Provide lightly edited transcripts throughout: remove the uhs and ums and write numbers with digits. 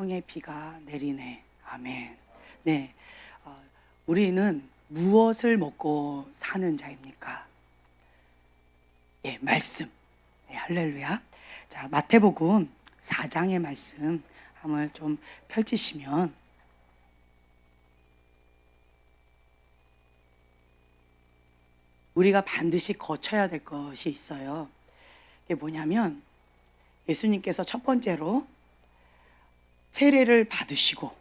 생명의 비가 내리네. 아멘. 네, 우리는 무엇을 먹고 사는 자입니까? 예, 말씀. 네, 할렐루야. 자, 마태복음 4장의 말씀 한번 좀 펼치시면, 우리가 반드시 거쳐야 될 것이 있어요. 이게 뭐냐면, 예수님께서 첫 번째로 세례를 받으시고,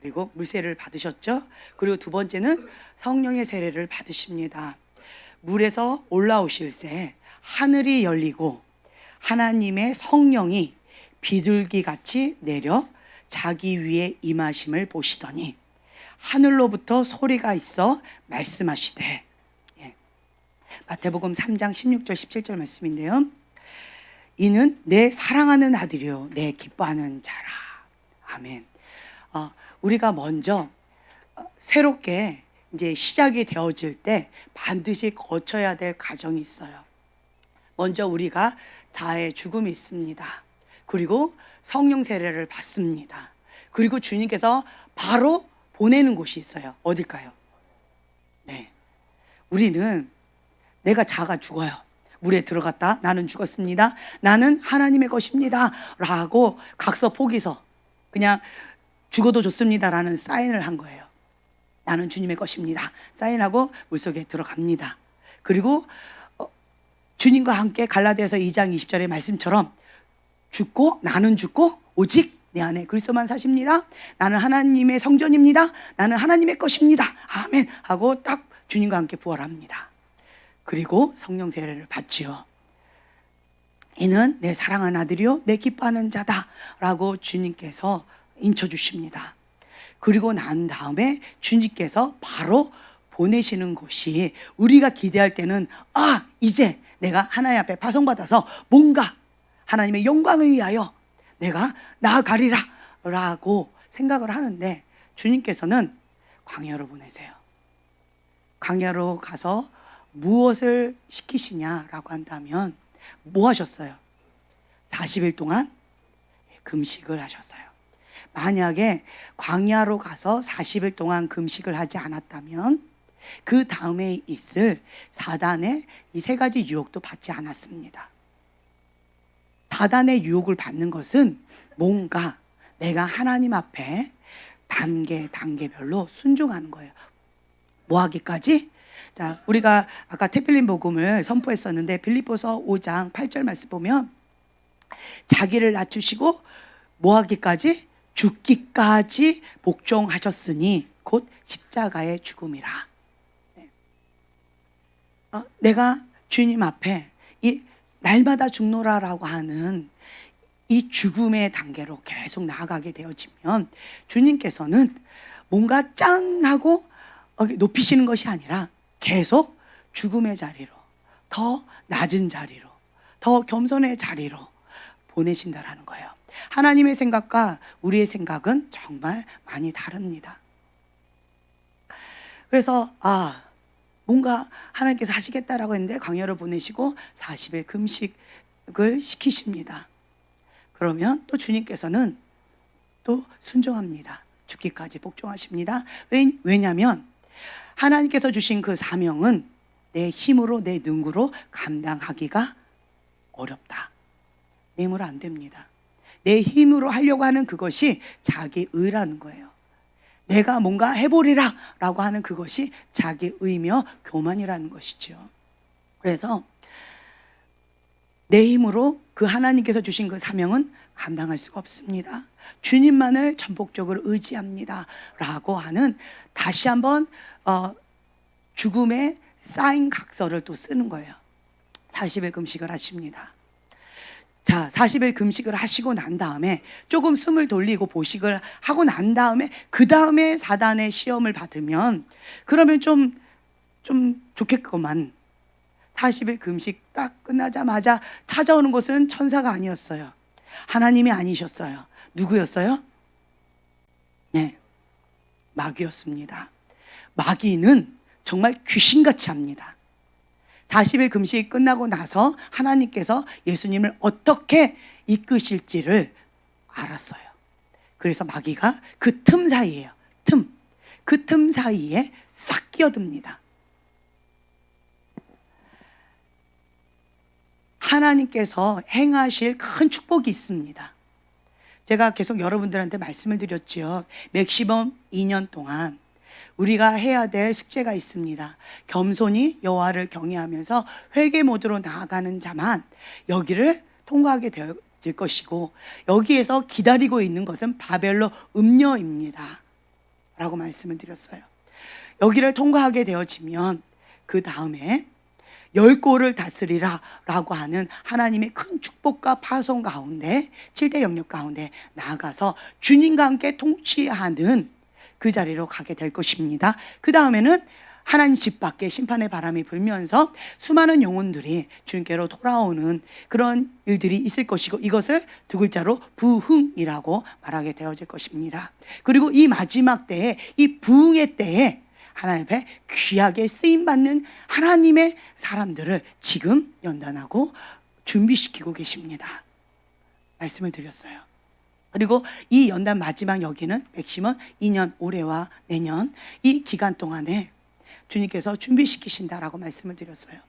그리고 물세례를 받으셨죠. 그리고 두 번째는 성령의 세례를 받으십니다. 물에서 올라오실새 하늘이 열리고 하나님의 성령이 비둘기같이 내려 자기 위에 임하심을 보시더니 하늘로부터 소리가 있어 말씀하시되, 예. 마태복음 3장 16절 17절 말씀인데요. 이는 내 사랑하는 아들이요 내 기뻐하는 자라. 아멘. 우리가 먼저 새롭게 이제 시작이 되어질 때 반드시 거쳐야 될 과정이 있어요. 먼저 우리가 자아의 죽음이 있습니다. 그리고 성령 세례를 받습니다. 그리고 주님께서 바로 보내는 곳이 있어요. 어딜까요? 네, 우리는 내가 자가 죽어요. 물에 들어갔다 나는 죽었습니다, 나는 하나님의 것입니다 라고 각서 포기서, 그냥 죽어도 좋습니다라는 사인을 한 거예요. 나는 주님의 것입니다 사인하고 물속에 들어갑니다. 그리고 주님과 함께 갈라디아서 2장 20절의 말씀처럼 죽고, 나는 죽고 오직 내 안에 그리스도만 사십니다, 나는 하나님의 성전입니다, 나는 하나님의 것입니다, 아멘 하고 딱 주님과 함께 부활합니다. 그리고 성령 세례를 받지요. 이는 내 사랑하는 아들이요 내 기뻐하는 자다 라고 주님께서 인쳐주십니다. 그리고 난 다음에 주님께서 바로 보내시는 곳이, 우리가 기대할 때는 이제 내가 하나님 앞에 파송받아서 뭔가 하나님의 영광을 위하여 내가 나아가리라 라고 생각을 하는데, 주님께서는 광야로 보내세요. 광야로 가서 무엇을 시키시냐라고 한다면 뭐 하셨어요? 40일 동안 금식을 하셨어요. 만약에 광야로 가서 40일 동안 금식을 하지 않았다면 그 다음에 있을 사단의 이 세 가지 유혹도 받지 않았습니다. 사단의 유혹을 받는 것은 뭔가 내가 하나님 앞에 단계별로 순종하는 거예요. 뭐 하기까지? 자, 우리가 아까 테필린 복음을 선포했었는데 빌립보서 5장 8절 말씀 보면, 자기를 낮추시고 뭐 하기까지? 죽기까지 복종하셨으니 곧 십자가의 죽음이라. 내가 주님 앞에 이 날마다 죽노라라고 하는 이 죽음의 단계로 계속 나아가게 되어지면, 주님께서는 뭔가 짠 하고 높이시는 것이 아니라 계속 죽음의 자리로, 더 낮은 자리로, 더 겸손의 자리로 보내신다라는 거예요. 하나님의 생각과 우리의 생각은 정말 많이 다릅니다. 그래서 뭔가 하나님께서 하시겠다라고 했는데 광야로 보내시고 40일 금식을 시키십니다. 그러면 또 주님께서는 또 순종합니다. 죽기까지 복종하십니다. 왜냐하면 하나님께서 주신 그 사명은 내 힘으로, 내 능으로 감당하기가 어렵다. 내 힘으로 안 됩니다. 내 힘으로 하려고 하는 그것이 자기 의라는 거예요. 내가 뭔가 해보리라 라고 하는 그것이 자기 의며 교만이라는 것이죠. 그래서 내 힘으로 그 하나님께서 주신 그 사명은 감당할 수가 없습니다. 주님만을 전폭적으로 의지합니다 라고 하는, 다시 한번 죽음의 사인 각서를 또 쓰는 거예요. 40일 금식을 하십니다. 자, 40일 금식을 하시고 난 다음에 조금 숨을 돌리고 보식을 하고 난 다음에 그 다음에 사단의 시험을 받으면 그러면 좀 좋겠구만. 40일 금식 딱 끝나자마자 찾아오는 것은 천사가 아니었어요. 하나님이 아니셨어요. 누구였어요? 네, 마귀였습니다. 마귀는 정말 귀신같이 합니다. 40일 금식이 끝나고 나서 하나님께서 예수님을 어떻게 이끄실지를 알았어요. 그래서 마귀가 그 틈 사이에요. 그 틈 사이에 싹 끼어듭니다. 하나님께서 행하실 큰 축복이 있습니다. 제가 계속 여러분들한테 말씀을 드렸지요. 맥시멈 2년 동안 우리가 해야 될 숙제가 있습니다. 겸손히 여호와를 경외하면서 회개 모드로 나아가는 자만 여기를 통과하게 될 것이고, 여기에서 기다리고 있는 것은 바벨론 음녀입니다 라고 말씀을 드렸어요. 여기를 통과하게 되어지면 그 다음에 열 골을 다스리라 라고 하는 하나님의 큰 축복과 파송 가운데 7대 영역 가운데 나아가서 주님과 함께 통치하는 그 자리로 가게 될 것입니다. 그 다음에는 하나님 집 밖에 심판의 바람이 불면서 수많은 영혼들이 주님께로 돌아오는 그런 일들이 있을 것이고, 이것을 두 글자로 부흥이라고 말하게 되어질 것입니다. 그리고 이 마지막 때에, 이 부흥의 때에 하나님 앞에 귀하게 쓰임받는 하나님의 사람들을 지금 연단하고 준비시키고 계십니다. 말씀을 드렸어요. 그리고 이 연단 마지막 여기는 맥시멈 2년, 올해와 내년 이 기간 동안에 주님께서 준비시키신다라고 말씀을 드렸어요.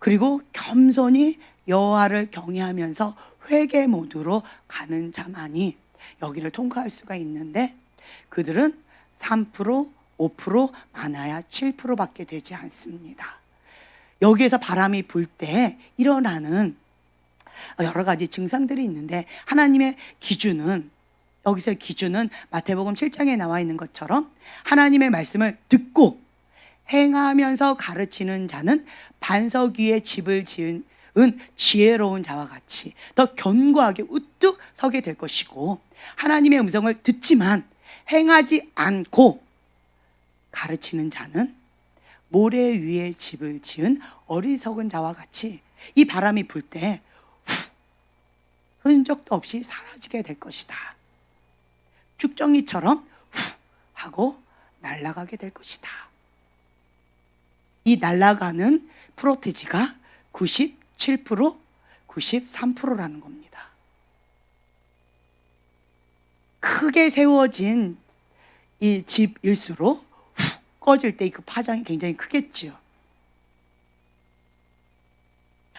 그리고 겸손히 여호와를 경외하면서 회개 모드로 가는 자만이 여기를 통과할 수가 있는데, 그들은 3%, 5%, 많아야 7%밖에 되지 않습니다. 여기에서 바람이 불 때 일어나는 여러 가지 증상들이 있는데, 하나님의 기준은, 여기서 기준은 마태복음 7장에 나와 있는 것처럼 하나님의 말씀을 듣고 행하면서 가르치는 자는 반석 위에 집을 지은 지혜로운 자와 같이 더 견고하게 우뚝 서게 될 것이고, 하나님의 음성을 듣지만 행하지 않고 가르치는 자는 모래 위에 집을 지은 어리석은 자와 같이 이 바람이 불 때 흔적도 없이 사라지게 될 것이다. 쭉정이처럼 후 하고 날아가게 될 것이다. 이 날아가는 프로테지가 97%, 93%라는 겁니다. 크게 세워진 이 집일수록 후 꺼질 때 그 파장이 굉장히 크겠지요.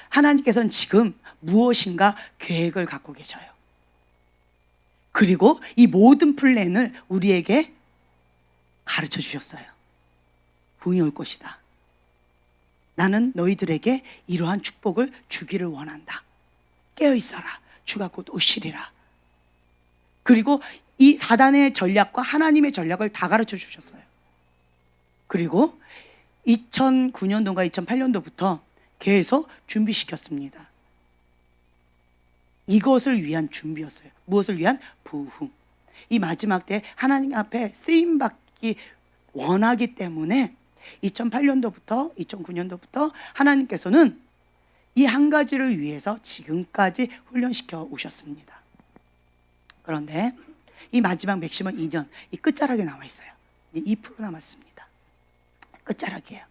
하나님께서는 지금 무엇인가 계획을 갖고 계셔요. 그리고 이 모든 플랜을 우리에게 가르쳐 주셨어요. 부흥이 올 것이다. 나는 너희들에게 이러한 축복을 주기를 원한다. 깨어 있어라. 주가 곧 오시리라. 그리고 이 사단의 전략과 하나님의 전략을 다 가르쳐 주셨어요. 그리고 2009년도인가 2008년도부터 계속 준비시켰습니다. 이것을 위한 준비였어요. 무엇을 위한? 부흥. 이 마지막 때 하나님 앞에 쓰임받기 원하기 때문에 2008년도부터 2009년도부터 하나님께서는 이 한 가지를 위해서 지금까지 훈련시켜 오셨습니다. 그런데 이 마지막 맥시멈 2년 이 끝자락에 나와 있어요. 이제 2% 남았습니다. 끝자락이에요.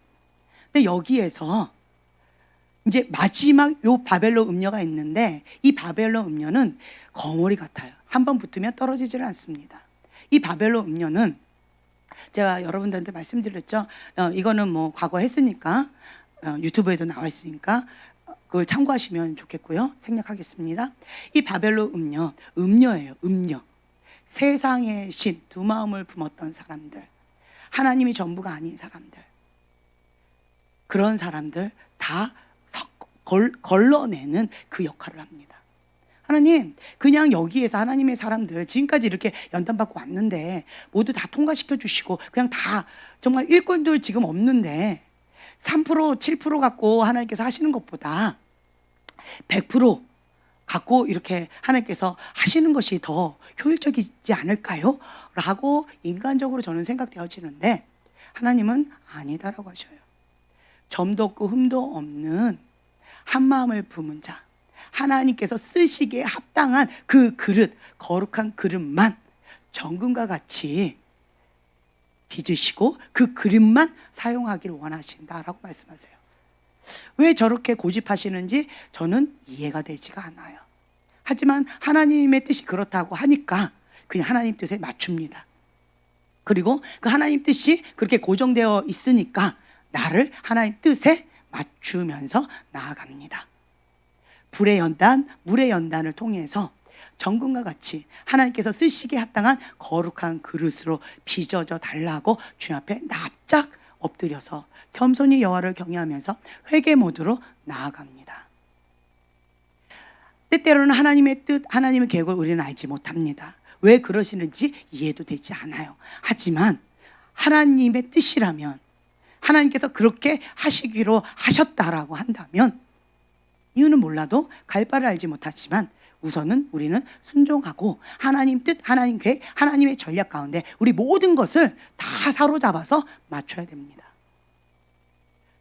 근데 여기에서 이제 마지막 요 바벨론 음녀가 있는데, 이 바벨론 음녀는 거머리 같아요. 한번 붙으면 떨어지질 않습니다. 이 바벨론 음녀는 제가 여러분들한테 말씀드렸죠. 이거는 뭐 과거 했으니까 유튜브에도 나와 있으니까 그걸 참고하시면 좋겠고요. 생략하겠습니다. 이 바벨론 음녀예요. 음녀. 세상의 신, 두 마음을 품었던 사람들, 하나님이 전부가 아닌 사람들, 그런 사람들 다 걸러내는 그 역할을 합니다. 하나님, 그냥 여기에서 하나님의 사람들 지금까지 이렇게 연단받고 왔는데 모두 다 통과시켜 주시고 그냥 다 정말 일꾼들 지금 없는데 3%, 7% 갖고 하나님께서 하시는 것보다 100% 갖고 이렇게 하나님께서 하시는 것이 더 효율적이지 않을까요? 라고 인간적으로 저는 생각되어지는데, 하나님은 아니다라고 하셔요. 점도 없고 흠도 없는 한 마음을 품은 자, 하나님께서 쓰시기에 합당한 그 그릇, 거룩한 그릇만 정금과 같이 빚으시고 그 그릇만 사용하기를 원하신다라고 말씀하세요. 왜 저렇게 고집하시는지 저는 이해가 되지가 않아요. 하지만 하나님의 뜻이 그렇다고 하니까 그냥 하나님 뜻에 맞춥니다. 그리고 그 하나님 뜻이 그렇게 고정되어 있으니까 나를 하나님 뜻에 맞추면서 나아갑니다. 불의 연단, 물의 연단을 통해서 정금과 같이 하나님께서 쓰시기에 합당한 거룩한 그릇으로 빚어져 달라고 주님 앞에 납작 엎드려서 겸손히 여호와를 경외하면서 회개 모드로 나아갑니다. 때때로는 하나님의 뜻, 하나님의 계획을 우리는 알지 못합니다. 왜 그러시는지 이해도 되지 않아요. 하지만 하나님의 뜻이라면, 하나님께서 그렇게 하시기로 하셨다라고 한다면, 이유는 몰라도 갈 바를 알지 못하지만 우선은 우리는 순종하고 하나님 뜻, 하나님 계획, 하나님의 전략 가운데 우리 모든 것을 다 사로잡아서 맞춰야 됩니다.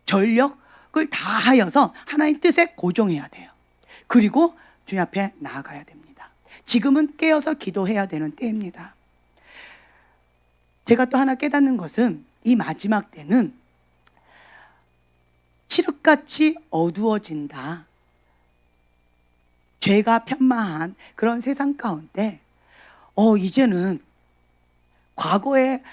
전력을 다 하여서 하나님 뜻에 고정해야 돼요. 그리고 주님 앞에 나아가야 됩니다. 지금은 깨어서 기도해야 되는 때입니다. 제가 또 하나 깨닫는 것은 이 마지막 때는 칠흑같이 어두워진다. 죄가 편마한 그런 세상 가운데 이제는 과거에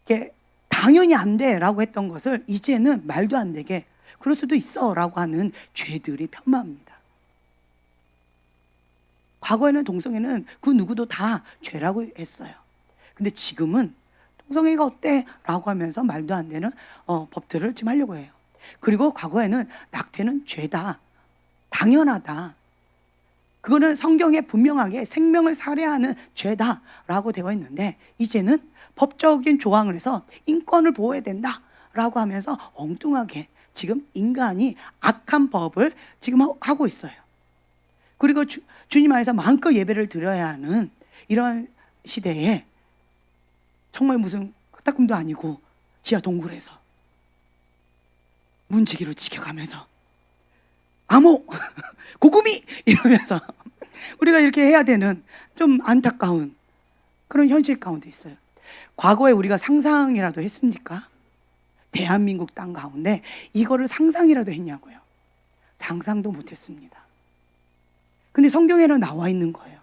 이게 당연히 안 돼라고 했던 것을 이제는 말도 안 되게 그럴 수도 있어라고 하는 죄들이 편마합니다. 과거에는 동성애는 그 누구도 다 죄라고 했어요. 근데 지금은 동성애가 어때? 라고 하면서 말도 안 되는 법들을 지금 하려고 해요. 그리고 과거에는 낙태는 죄다, 당연하다, 그거는 성경에 분명하게 생명을 살해하는 죄다라고 되어 있는데, 이제는 법적인 조항을 해서 인권을 보호해야 된다라고 하면서 엉뚱하게 지금 인간이 악한 법을 지금 하고 있어요. 그리고 주님 안에서 마음껏 예배를 드려야 하는 이런 시대에 정말 무슨 까딱꿈도 아니고 지하 동굴에서 문지기로 지켜가면서 암호, 고구미 이러면서 우리가 이렇게 해야 되는 좀 안타까운 그런 현실 가운데 있어요. 과거에 우리가 상상이라도 했습니까? 대한민국 땅 가운데 이거를 상상이라도 했냐고요. 상상도 못했습니다. 근데 성경에는 나와 있는 거예요.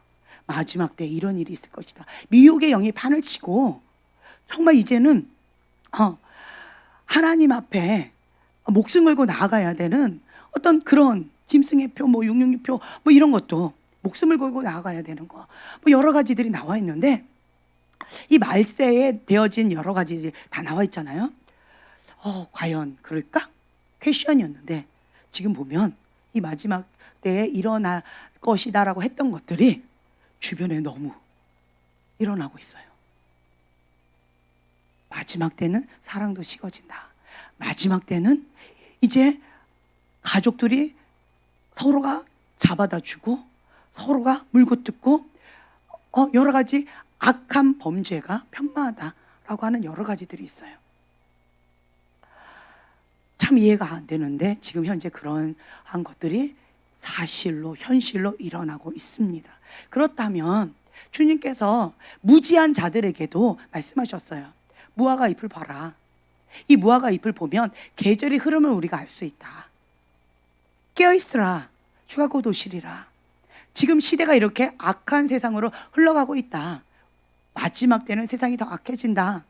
마지막 때 이런 일이 있을 것이다. 미혹의 영이 판을 치고 정말 이제는 하나님 앞에 목숨 걸고 나아가야 되는 어떤 그런 짐승의 표, 666표 이런 것도 목숨을 걸고 나아가야 되는 거, 여러 가지들이 나와 있는데, 이 말세에 되어진 여러 가지들이 다 나와 있잖아요. 과연 그럴까? 퀘션이었는데 지금 보면 이 마지막 때에 일어날 것이다라고 했던 것들이 주변에 너무 일어나고 있어요. 마지막 때는 사랑도 식어진다. 마지막 때는 이제 가족들이 서로가 잡아다 주고 서로가 물고 뜯고 여러 가지 악한 범죄가 편마하다라고 하는 여러 가지들이 있어요. 참 이해가 안 되는데 지금 현재 그런 것들이 사실로 현실로 일어나고 있습니다. 그렇다면 주님께서 무지한 자들에게도 말씀하셨어요. 무화과 잎을 봐라. 이 무화과 잎을 보면 계절의 흐름을 우리가 알 수 있다. 깨어있으라. 주가 곧 오시리라. 지금 시대가 이렇게 악한 세상으로 흘러가고 있다. 마지막 때는 세상이 더 악해진다.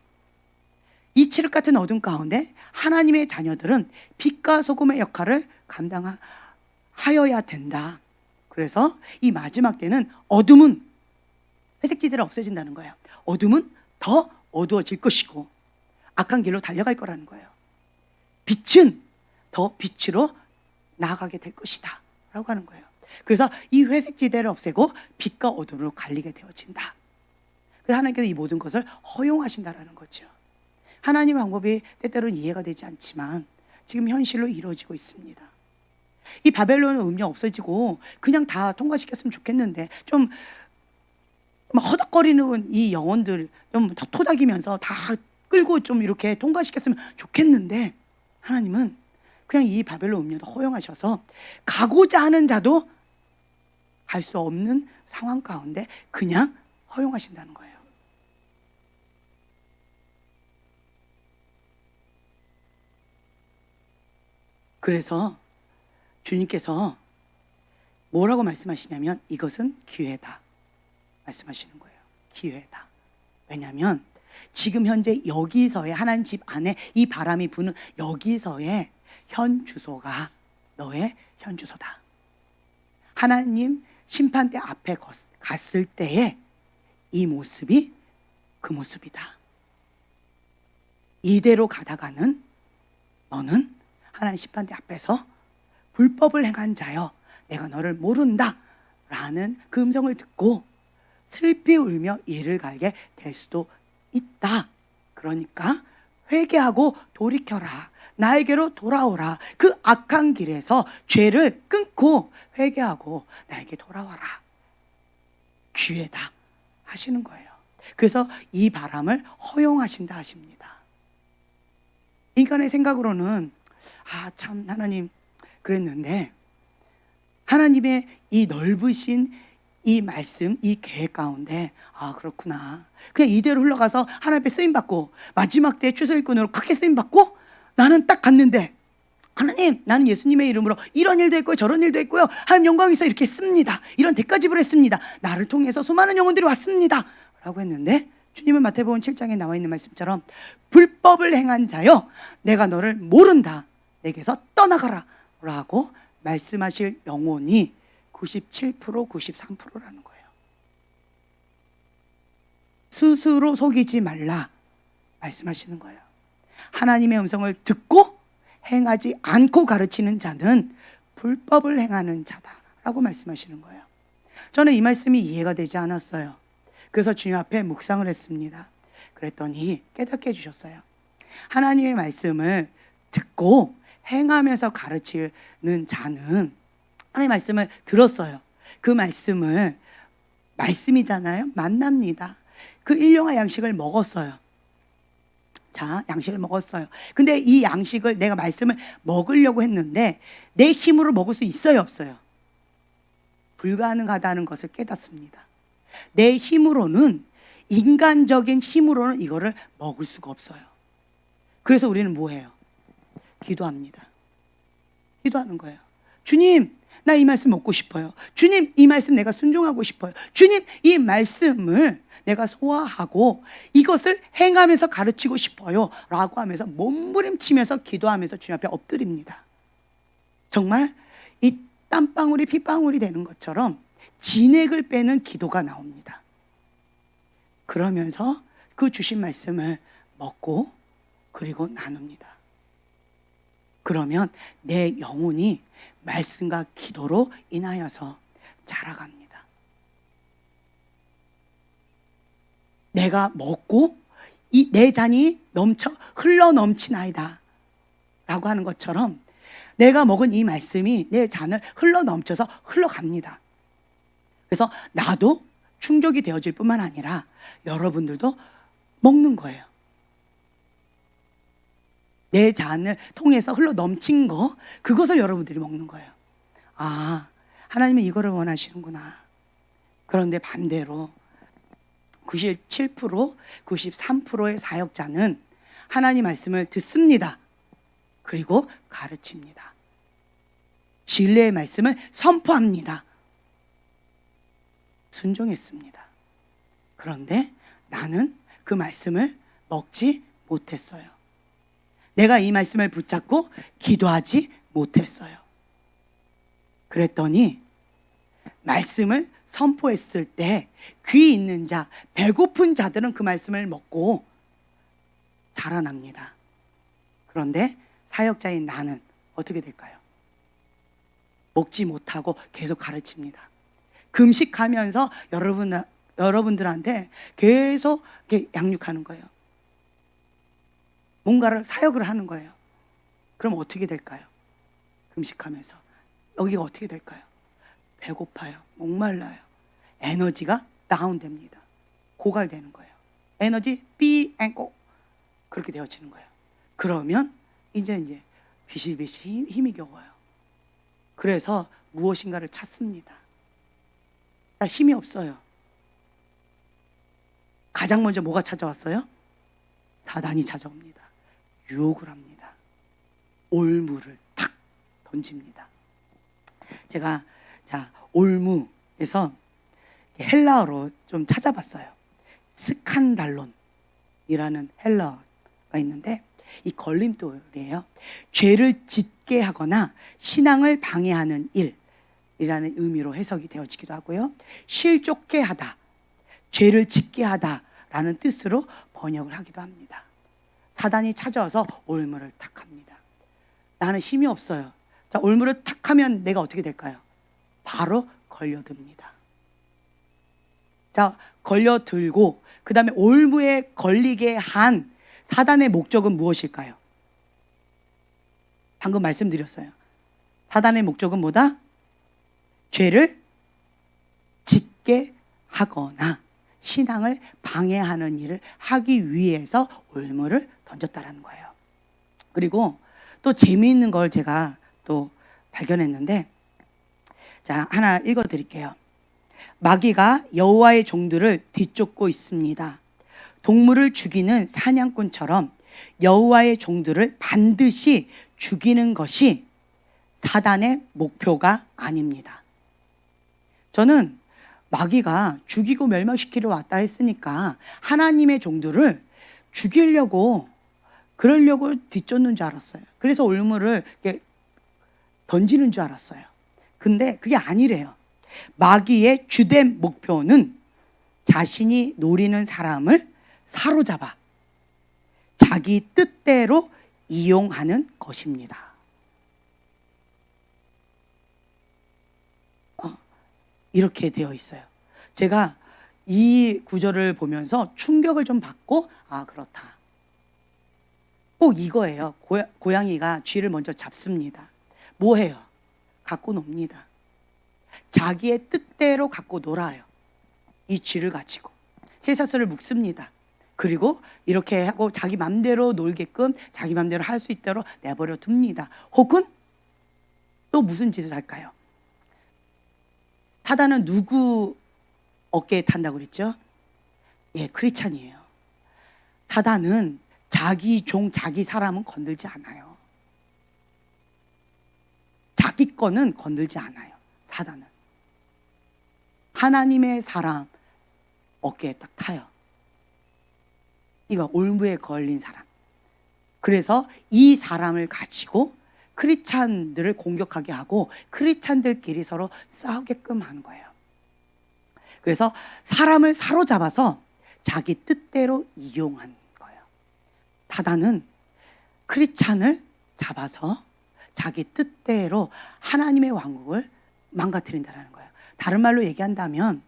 이 칠흑 같은 어둠 가운데 하나님의 자녀들은 빛과 소금의 역할을 감당하여야 된다. 그래서 이 마지막 때는 어둠은 회색지대로 없어진다는 거예요. 어둠은 더 어두워질 것이고 악한 길로 달려갈 거라는 거예요. 빛은 더 빛으로 나아가게 될 것이다 라고 하는 거예요. 그래서 이 회색지대를 없애고 빛과 어둠으로 갈리게 되어진다. 그래서 하나님께서 이 모든 것을 허용하신다라는 거죠. 하나님의 방법이 때때로는 이해가 되지 않지만 지금 현실로 이루어지고 있습니다. 이 바벨론 음료 없어지고 그냥 다 통과시켰으면 좋겠는데, 좀 허덕거리는 이 영혼들 좀 더 토닥이면서 다 끌고 좀 이렇게 통과시켰으면 좋겠는데, 하나님은 그냥 이 바벨론 음료도 허용하셔서 가고자 하는 자도 갈 수 없는 상황 가운데 그냥 허용하신다는 거예요. 그래서 주님께서 뭐라고 말씀하시냐면 이것은 기회다 말씀하시는 거예요. 기회다. 왜냐하면 지금 현재 여기서의 하나님 집 안에 이 바람이 부는 여기서의 현 주소가 너의 현 주소다. 하나님 심판대 앞에 갔을 때의 이 모습이 그 모습이다. 이대로 가다가는 너는 하나님 심판대 앞에서 불법을 행한 자여 내가 너를 모른다 라는 그 음성을 듣고 슬피 울며 이를 갈게 될 수도 있다. 그러니까 회개하고 돌이켜라. 나에게로 돌아오라. 그 악한 길에서 죄를 끊고 회개하고 나에게 돌아와라. 기회다 하시는 거예요. 그래서 이 바람을 허용하신다 하십니다. 인간의 생각으로는 참 하나님 그랬는데 하나님의 이 넓으신 이 말씀, 이 계획 가운데 그렇구나. 그냥 이대로 흘러가서 하나님 앞에 쓰임받고 마지막 때 추수일꾼으로 크게 쓰임받고 나는 딱 갔는데 하나님 나는 예수님의 이름으로 이런 일도 했고요 저런 일도 했고요 하나님 영광에서 이렇게 씁니다. 이런 대가집을 했습니다. 나를 통해서 수많은 영혼들이 왔습니다 라고 했는데 주님은 마태복음 7장에 나와 있는 말씀처럼 불법을 행한 자여 내가 너를 모른다. 내게서 떠나가라 라고 말씀하실 영혼이 97%, 93%라는 거예요. 스스로 속이지 말라 말씀하시는 거예요. 하나님의 음성을 듣고 행하지 않고 가르치는 자는 불법을 행하는 자다라고 말씀하시는 거예요. 저는 이 말씀이 이해가 되지 않았어요. 그래서 주님 앞에 묵상을 했습니다. 그랬더니 깨닫게 해주셨어요. 하나님의 말씀을 듣고 행하면서 가르치는 자는 하나님의 말씀을 들었어요. 그 말씀을 말씀이잖아요. 만납니다. 그 일용할 양식을 먹었어요. 자, 양식을 먹었어요. 근데 이 양식을 내가 말씀을 먹으려고 했는데 내 힘으로 먹을 수 있어요, 없어요? 불가능하다는 것을 깨닫습니다. 내 힘으로는 인간적인 힘으로는 이거를 먹을 수가 없어요. 그래서 우리는 뭐 해요? 기도합니다. 기도하는 거예요. 주님, 나 이 말씀 먹고 싶어요. 주님, 이 말씀 내가 순종하고 싶어요. 주님, 이 말씀을 내가 소화하고 이것을 행하면서 가르치고 싶어요 라고 하면서 몸부림치면서 기도하면서 주님 앞에 엎드립니다. 정말 이 땀방울이 핏방울이 되는 것처럼 진액을 빼는 기도가 나옵니다. 그러면서 그 주신 말씀을 먹고 그리고 나눕니다. 그러면 내 영혼이 말씀과 기도로 인하여서 자라갑니다. 내가 먹고 이 내 잔이 흘러 넘치나이다 라고 하는 것처럼 내가 먹은 이 말씀이 내 잔을 흘러 넘쳐서 흘러갑니다. 그래서 나도 충족이 되어질 뿐만 아니라 여러분들도 먹는 거예요. 내 잔을 통해서 흘러 넘친 거, 그것을 여러분들이 먹는 거예요. 하나님은 이거를 원하시는구나. 그런데 반대로 97%, 93%의 사역자는 하나님 말씀을 듣습니다. 그리고 가르칩니다. 진리의 말씀을 선포합니다. 순종했습니다. 그런데 나는 그 말씀을 먹지 못했어요. 내가 이 말씀을 붙잡고 기도하지 못했어요. 그랬더니 말씀을 선포했을 때 귀 있는 자, 배고픈 자들은 그 말씀을 먹고 자라납니다. 그런데 사역자인 나는 어떻게 될까요? 먹지 못하고 계속 가르칩니다. 금식하면서 여러분들한테 계속 양육하는 거예요. 뭔가를 사역을 하는 거예요. 그럼 어떻게 될까요? 금식하면서 여기가 어떻게 될까요? 배고파요. 목말라요. 에너지가 다운됩니다. 고갈되는 거예요. 에너지 삐앵꼬 그렇게 되어지는 거예요. 그러면 이제 비실비실 힘이 겨워요. 그래서 무엇인가를 찾습니다. 힘이 없어요. 가장 먼저 뭐가 찾아왔어요? 사단이 찾아옵니다. 유혹을 합니다. 올무를 탁 던집니다. 제가 자, 올무에서 헬라어로 좀 찾아봤어요. 스칸달론이라는 헬라어가 있는데 이 걸림돌이에요. 죄를 짓게 하거나 신앙을 방해하는 일이라는 의미로 해석이 되어지기도 하고요. 실족게 하다, 죄를 짓게 하다라는 뜻으로 번역을 하기도 합니다. 사단이 찾아와서 올무를 탁 합니다. 나는 힘이 없어요. 자, 올무를 탁 하면 내가 어떻게 될까요? 바로 걸려듭니다. 자, 걸려들고 그 다음에 올무에 걸리게 한 사단의 목적은 무엇일까요? 방금 말씀드렸어요. 사단의 목적은 뭐다? 죄를 짓게 하거나 신앙을 방해하는 일을 하기 위해서 올무를 던졌다라는 거예요. 그리고 또 재미있는 걸 제가 또 발견했는데, 자, 하나 읽어드릴게요. 마귀가 여호와의 종들을 뒤쫓고 있습니다. 동물을 죽이는 사냥꾼처럼 여호와의 종들을 반드시 죽이는 것이 사단의 목표가 아닙니다. 저는 마귀가 죽이고 멸망시키러 왔다 했으니까 하나님의 종들을 죽이려고 그러려고 뒤쫓는 줄 알았어요. 그래서 올무를 이렇게 던지는 줄 알았어요. 근데 그게 아니래요. 마귀의 주된 목표는 자신이 노리는 사람을 사로잡아 자기 뜻대로 이용하는 것입니다. 이렇게 되어 있어요. 제가 이 구절을 보면서 충격을 좀 받고, 아, 그렇다. 꼭 이거예요. 고양이가 쥐를 먼저 잡습니다. 뭐 해요? 갖고 놉니다. 자기의 뜻대로 갖고 놀아요. 이 쥐를 가지고 쇠사슬을 묶습니다. 그리고 이렇게 하고 자기 맘대로 놀게끔 자기 맘대로 할 수 있도록 내버려 둡니다. 혹은 또 무슨 짓을 할까요? 사단은 누구 어깨에 탄다고 그랬죠? 예, 크리스찬이에요. 사단은 자기 종, 자기 사람은 건들지 않아요. 자기 거는 건들지 않아요. 사단은 하나님의 사람 어깨에 딱 타요. 이거 올무에 걸린 사람. 그래서 이 사람을 가지고 크리스찬들을 공격하게 하고 크리스찬들끼리 서로 싸우게끔 하는 거예요. 그래서 사람을 사로잡아서 자기 뜻대로 이용한 거예요. 사단은 크리스찬을 잡아서 자기 뜻대로 하나님의 왕국을 망가뜨린다는 거예요. 다른 말로 얘기한다면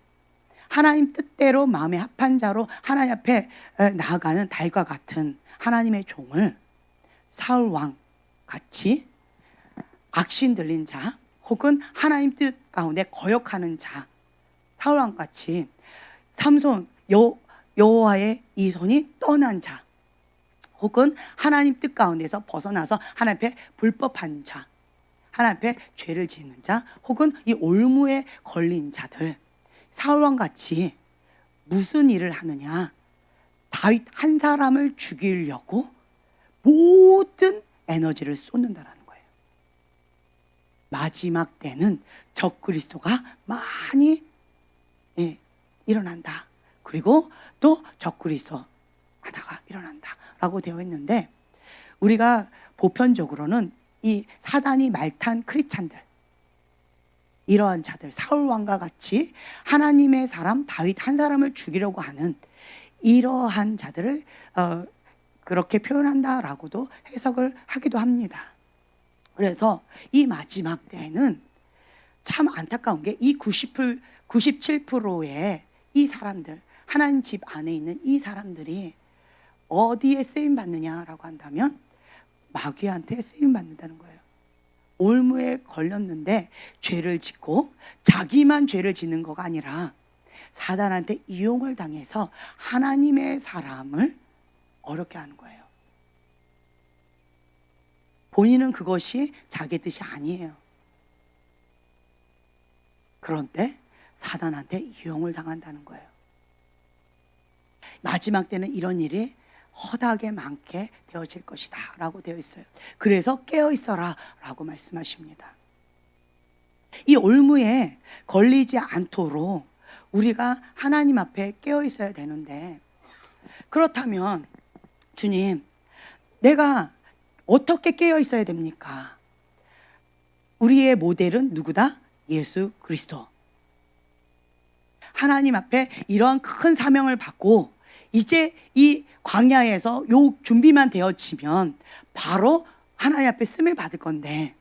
하나님 뜻대로 마음에 합한 자로 하나님 앞에 나아가는 다윗과 같은 하나님의 종을 사울 왕 같이 악신 들린 자, 혹은 하나님 뜻 가운데 거역하는 자, 사울 왕 같이 삼손 여호와의 이 손이 떠난 자, 혹은 하나님 뜻 가운데서 벗어나서 하나님 앞에 불법한 자, 하나님 앞에 죄를 짓는 자, 혹은 이 올무에 걸린 자들, 사울왕 같이 무슨 일을 하느냐? 다윗 한 사람을 죽이려고 모든 에너지를 쏟는다라는 거예요. 마지막 때는 적그리스도가 많이 일어난다. 그리고 또 적그리스도 하나가 일어난다라고 되어 있는데, 우리가 보편적으로는 이 사단이 말탄 크리스찬들, 이러한 자들, 사울왕과 같이 하나님의 사람 다윗 한 사람을 죽이려고 하는 이러한 자들을 그렇게 표현한다라고도 해석을 하기도 합니다. 그래서 이 마지막 때에는 참 안타까운 게 이 97%의 이 사람들, 하나님 집 안에 있는 이 사람들이 어디에 쓰임 받느냐라고 한다면 마귀한테 쓰임 받는다는 거예요. 올무에 걸렸는데 죄를 짓고 자기만 죄를 짓는 거가 아니라 사단한테 이용을 당해서 하나님의 사람을 어렵게 하는 거예요. 본인은 그것이 자기 뜻이 아니에요. 그런데 사단한테 이용을 당한다는 거예요. 마지막 때는 이런 일이 허다하게 많게 되어질 것이다 라고 되어 있어요. 그래서 깨어 있어라 라고 말씀하십니다. 이 올무에 걸리지 않도록 우리가 하나님 앞에 깨어 있어야 되는데, 그렇다면 주님, 내가 어떻게 깨어 있어야 됩니까? 우리의 모델은 누구다? 예수 그리스도. 하나님 앞에 이러한 큰 사명을 받고 이제 이 광야에서 요 준비만 되어지면 바로 하나님 앞에 쓰임을 받을 건데,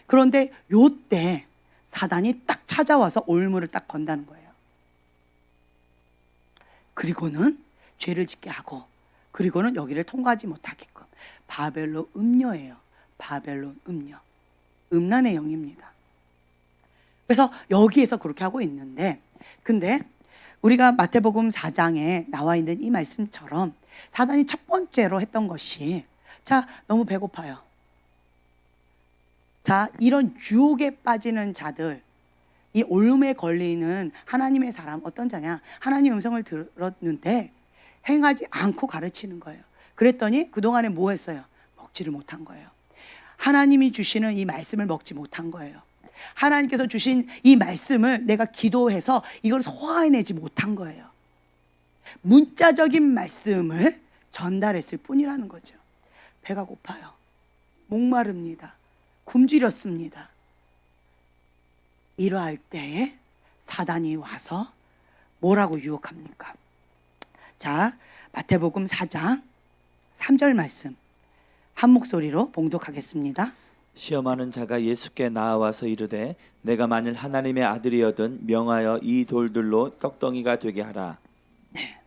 그런데 요때 사단이 딱 찾아와서 올무를 딱 건다는 거예요. 그리고는 죄를 짓게 하고, 그리고는 여기를 통과하지 못하게끔. 바벨론 음녀예요. 바벨론 음녀. 음란의 영입니다. 그래서 여기에서 그렇게 하고 있는데, 근데 우리가 마태복음 4장에 나와 있는 이 말씀처럼 사단이 첫 번째로 했던 것이, 자, 너무 배고파요. 자, 이런 유혹에 빠지는 자들, 이 올무에 걸리는 하나님의 사람, 어떤 자냐? 하나님의 음성을 들었는데 행하지 않고 가르치는 거예요. 그랬더니 그동안에 뭐 했어요? 먹지를 못한 거예요. 하나님이 주시는 이 말씀을 먹지 못한 거예요. 하나님께서 주신 이 말씀을 내가 기도해서 이걸 소화해내지 못한 거예요. 문자적인 말씀을 전달했을 뿐이라는 거죠. 배가 고파요. 목마릅니다. 굶주렸습니다. 이러할 때에 사단이 와서 뭐라고 유혹합니까? 자, 마태복음 4장 3절 말씀 한 목소리로 봉독하겠습니다. 시험하는 자가 예수께 나아와서 이르되 내가 만일 하나님의 아들이여든 명하여 이 돌들로 떡덩이가 되게 하라. 네.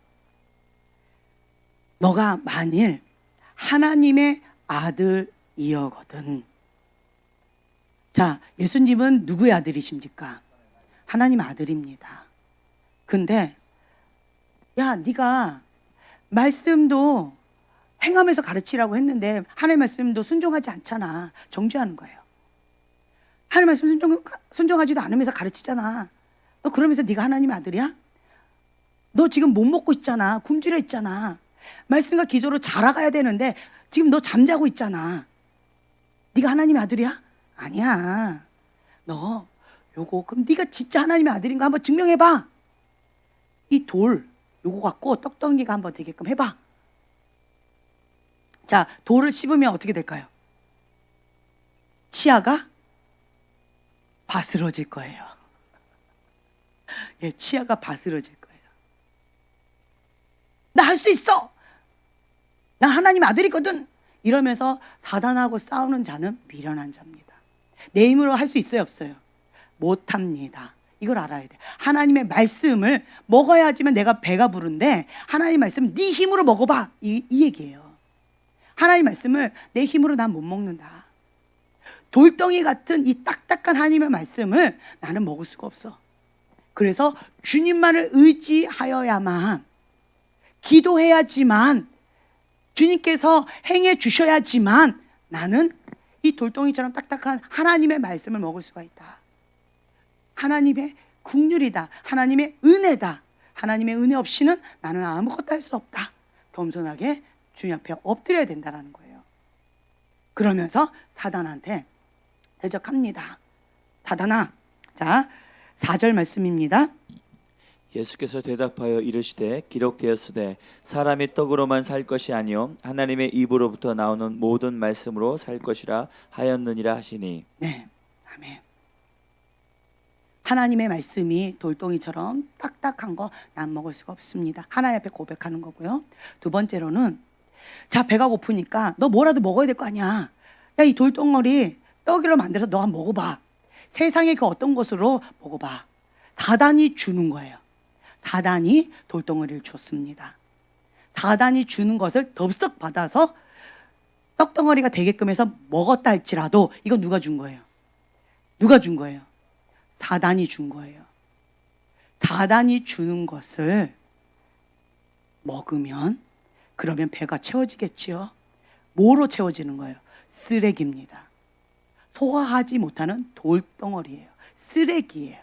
너가 만일 하나님의 아들이여거든. 자, 예수님은 누구의 아들이십니까? 하나님 아들입니다. 근데 야, 네가 말씀도 행하면서 가르치라고 했는데 하나님 말씀도 순종하지 않잖아. 정죄하는 거예요. 하나님 말씀 순종하지도 않으면서 가르치잖아. 너 그러면서 네가 하나님 아들이야? 너 지금 못 먹고 있잖아. 굶주려 있잖아. 말씀과 기도로 자라가야 되는데 지금 너 잠자고 있잖아. 네가 하나님의 아들이야? 아니야. 너 요거 그럼 네가 진짜 하나님의 아들인가 한번 증명해봐. 이 돌 요거 갖고 떡덩이가 한번 되게끔 해봐. 자, 돌을 씹으면 어떻게 될까요? 치아가 바스러질 거예요. 예, 치아가 바스러질 거예요. 나 할 수 있어. 난 하나님 아들이거든. 이러면서 사단하고 싸우는 자는 미련한 자입니다. 내 힘으로 할 수 있어요, 없어요? 못합니다. 이걸 알아야 돼. 하나님의 말씀을 먹어야지만 내가 배가 부른데 하나님 말씀 네 힘으로 먹어봐. 이 얘기예요. 하나님 말씀을 내 힘으로 난 못 먹는다. 돌덩이 같은 이 딱딱한 하나님의 말씀을 나는 먹을 수가 없어. 그래서 주님만을 의지하여야만, 기도해야지만, 주님께서 행해 주셔야지만 나는 이 돌덩이처럼 딱딱한 하나님의 말씀을 먹을 수가 있다. 하나님의 국률이다. 하나님의 은혜다. 하나님의 은혜 없이는 나는 아무것도 할 수 없다. 겸손하게 주님 앞에 엎드려야 된다는 거예요. 그러면서 사단한테 대적합니다. 사단아, 자 4절 말씀입니다. 예수께서 대답하여 이르시되 기록되었으되 사람이 떡으로만 살 것이 아니요 하나님의 입으로부터 나오는 모든 말씀으로 살 것이라 하였느니라 하시니. 네, 아멘. 하나님의 말씀이 돌덩이처럼 딱딱한 거 난 먹을 수가 없습니다. 하나님 앞에 고백하는 거고요. 두 번째로는, 자, 배가 고프니까 너 뭐라도 먹어야 될 거 아니야. 야, 이 돌덩어리 떡으로 만들어서 너 한번 먹어봐. 세상의 그 어떤 것으로 먹어봐. 사단이 주는 거예요. 사단이 돌덩어리를 줬습니다. 사단이 주는 것을 덥석 받아서 떡덩어리가 되게끔 해서 먹었다 할지라도 이건 누가 준 거예요? 누가 준 거예요? 사단이 준 거예요. 사단이 주는 것을 먹으면 그러면 배가 채워지겠지요. 뭐로 채워지는 거예요? 쓰레기입니다. 소화하지 못하는 돌덩어리예요. 쓰레기예요.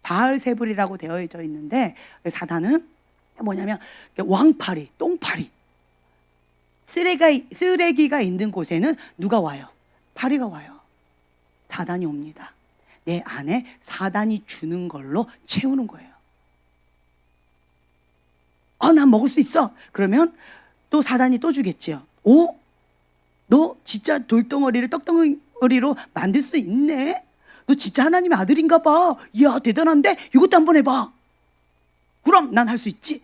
바알세불이라고 되어져 있는데 사단은 뭐냐면 왕파리, 똥파리. 쓰레기가 있는 곳에는 누가 와요? 파리가 와요. 사단이 옵니다. 내 안에 사단이 주는 걸로 채우는 거예요. 난 먹을 수 있어. 그러면 또 사단이 또 주겠지요. 너 진짜 돌덩어리를 떡덩어리로 만들 수 있네? 너 진짜 하나님의 아들인가 봐. 이야, 대단한데? 이것도 한번 해봐. 그럼 난 할 수 있지.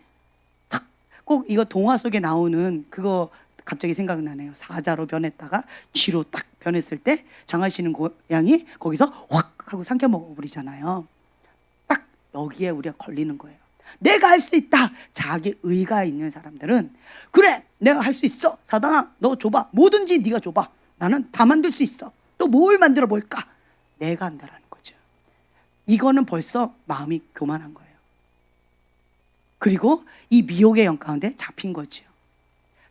꼭 이거 동화 속에 나오는 그거 갑자기 생각나네요. 사자로 변했다가 쥐로 딱 변했을 때 장화시는 고양이 거기서 확 하고 삼켜 먹어버리잖아요. 딱 여기에 우리가 걸리는 거예요. 내가 할 수 있다. 자기 의가 있는 사람들은 그래, 내가 할 수 있어. 사단아, 너 줘봐. 뭐든지 네가 줘봐. 나는 다 만들 수 있어. 또 뭘 만들어 볼까? 내가 한다라는 거죠. 이거는 벌써 마음이 교만한 거예요. 그리고 이 미혹의 영 가운데 잡힌 거죠.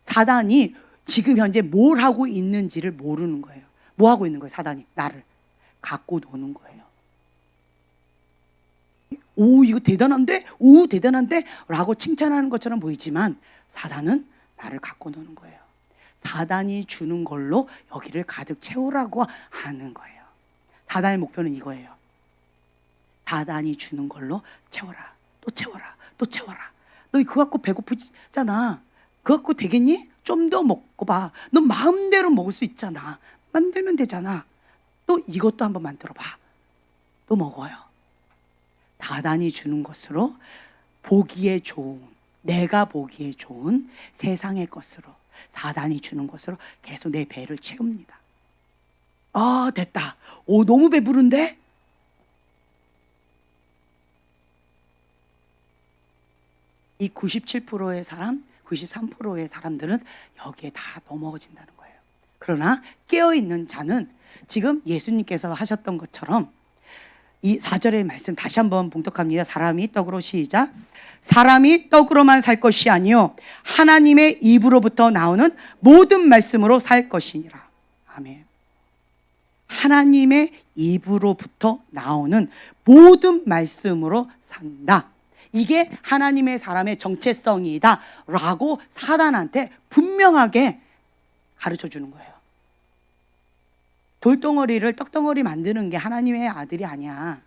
사단이 지금 현재 뭘 하고 있는지를 모르는 거예요. 뭐 하고 있는 거예요? 사단이 나를 갖고 노는 거예요. 이거 대단한데? 대단한데? 라고 칭찬하는 것처럼 보이지만 사단은 나를 갖고 노는 거예요. 사단이 주는 걸로 여기를 가득 채우라고 하는 거예요. 사단의 목표는 이거예요. 사단이 주는 걸로 채워라. 또 채워라. 또 채워라. 너 그거 갖고 배고프잖아. 그거 갖고 되겠니? 좀 더 먹고 봐. 너 마음대로 먹을 수 있잖아. 만들면 되잖아. 또 이것도 한번 만들어 봐. 또 먹어요. 사단이 주는 것으로 보기에 좋은, 내가 보기에 좋은 세상의 것으로, 사단이 주는 것으로 계속 내 배를 채웁니다. 됐다. 너무 배부른데? 이 97%의 사람, 93%의 사람들은 여기에 다 넘어진다는 거예요. 그러나 깨어있는 자는 지금 예수님께서 하셨던 것처럼 이 4절의 말씀 다시 한번 봉독합니다. 사람이 떡으로 시작. 사람이 떡으로만 살 것이 아니요 하나님의 입으로부터 나오는 모든 말씀으로 살 것이니라. 아멘. 하나님의 입으로부터 나오는 모든 말씀으로 산다. 이게 하나님의 사람의 정체성이다 라고 사단한테 분명하게 가르쳐 주는 거예요. 돌덩어리를 떡덩어리 만드는 게 하나님의 아들이 아니야.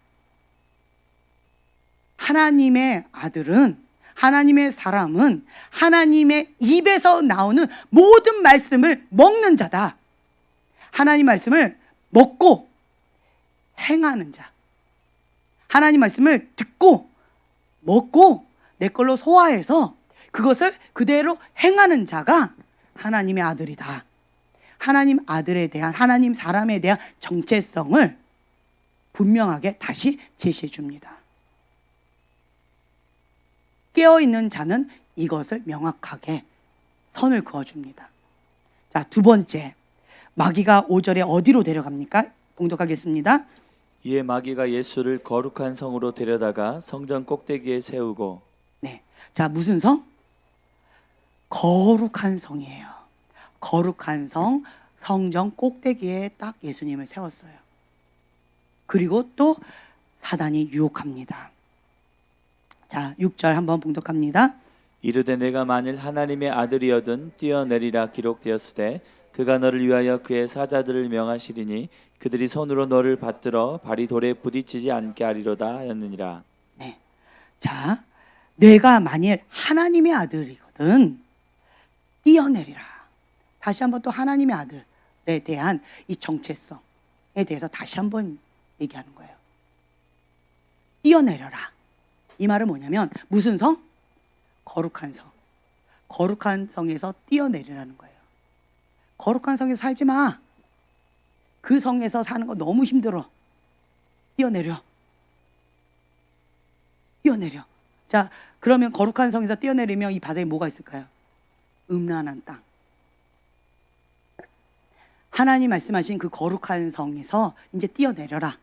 하나님의 아들은, 하나님의 사람은 하나님의 입에서 나오는 모든 말씀을 먹는 자다. 하나님 말씀을 먹고 행하는 자. 하나님 말씀을 듣고 먹고 내 걸로 소화해서 그것을 그대로 행하는 자가 하나님의 아들이다. 하나님 아들에 대한, 하나님 사람에 대한 정체성을 분명하게 다시 제시해 줍니다. 깨어있는 자는 이것을 명확하게 선을 그어줍니다. 자, 두 번째, 마귀가 5절에 어디로 데려갑니까? 봉독하겠습니다. 이에 마귀가 예수를 거룩한 성으로 데려다가 성전 꼭대기에 세우고. 네, 자, 무슨 성? 거룩한 성이에요. 거룩한 성, 성전 꼭대기에 딱 예수님을 세웠어요. 그리고 또 사단이 유혹합니다. 자, 6절 한번 봉독합니다. 이르되 내가 만일 하나님의 아들이어든 뛰어내리라 기록되었으되 그가 너를 위하여 그의 사자들을 명하시리니 그들이 손으로 너를 받들어 발이 돌에 부딪히지 않게 하리로다 하였느니라. 네, 자, 내가 만일 하나님의 아들이거든 뛰어내리라. 다시 한번 또 하나님의 아들에 대한 이 정체성에 대해서 다시 한번 얘기하는 거예요. 뛰어내려라. 이 말은 뭐냐면 무슨 성? 거룩한 성. 거룩한 성에서 뛰어내리라는 거예요. 거룩한 성에서 살지 마. 그 성에서 사는 거 너무 힘들어. 뛰어내려. 뛰어내려. 자, 그러면 거룩한 성에서 뛰어내리면 이 바다에 뭐가 있을까요? 음란한 땅. 하나님 말씀하신 그 거룩한 성에서 이제 뛰어내려라.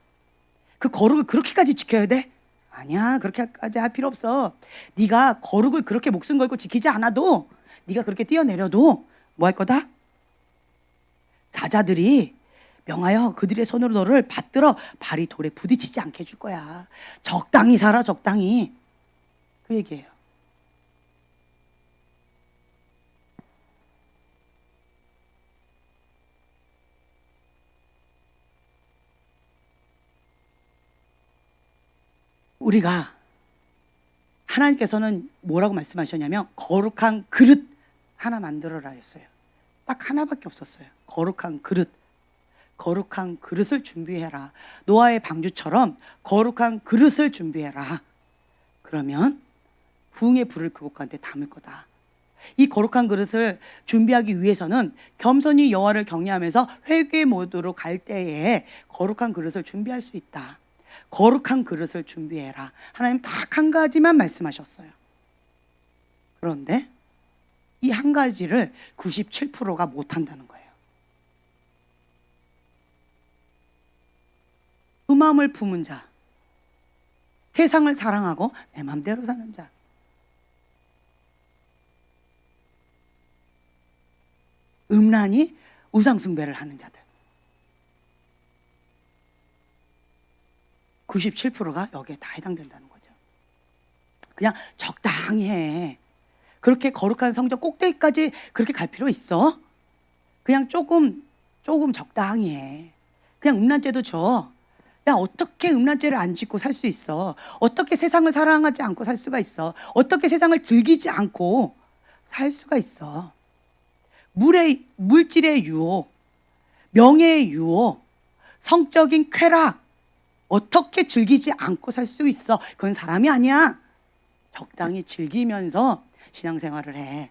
그 거룩을 그렇게까지 지켜야 돼? 아니야, 그렇게까지 할 필요 없어. 네가 거룩을 그렇게 목숨 걸고 지키지 않아도, 네가 그렇게 뛰어내려도 뭐 할 거다? 사자들이 명하여 그들의 손으로 너를 받들어 발이 돌에 부딪히지 않게 해줄 거야. 적당히 살아, 적당히. 그 얘기예요. 우리가 하나님께서는 뭐라고 말씀하셨냐면 거룩한 그릇 하나 만들어라 했어요. 딱 하나밖에 없었어요. 거룩한 그릇. 거룩한 그릇을 준비해라. 노아의 방주처럼 거룩한 그릇을 준비해라. 그러면 부흥의 불을 그곳 가운데 담을 거다. 이 거룩한 그릇을 준비하기 위해서는 겸손히 여호와를 경외하면서 회개 모드로 갈 때에 거룩한 그릇을 준비할 수 있다. 거룩한 그릇을 준비해라. 하나님 딱 한 가지만 말씀하셨어요. 그런데 이 한 가지를 97%가 못한다는 거예요. 그 마음을 품은 자, 세상을 사랑하고 내 마음대로 사는 자, 음란히 우상숭배를 하는 자들, 97%가 여기에 다 해당된다는 거죠. 그냥 적당히 해. 그렇게 거룩한 성전 꼭대기까지 그렇게 갈 필요 있어? 그냥 조금 적당히 해. 그냥 음란죄도 줘. 야, 어떻게 음란죄를 안 짓고 살 수 있어? 어떻게 세상을 사랑하지 않고 살 수가 있어? 어떻게 세상을 즐기지 않고 살 수가 있어? 물질의 유혹, 명예의 유혹, 성적인 쾌락, 어떻게 즐기지 않고 살 수 있어? 그건 사람이 아니야. 적당히 즐기면서 신앙생활을 해.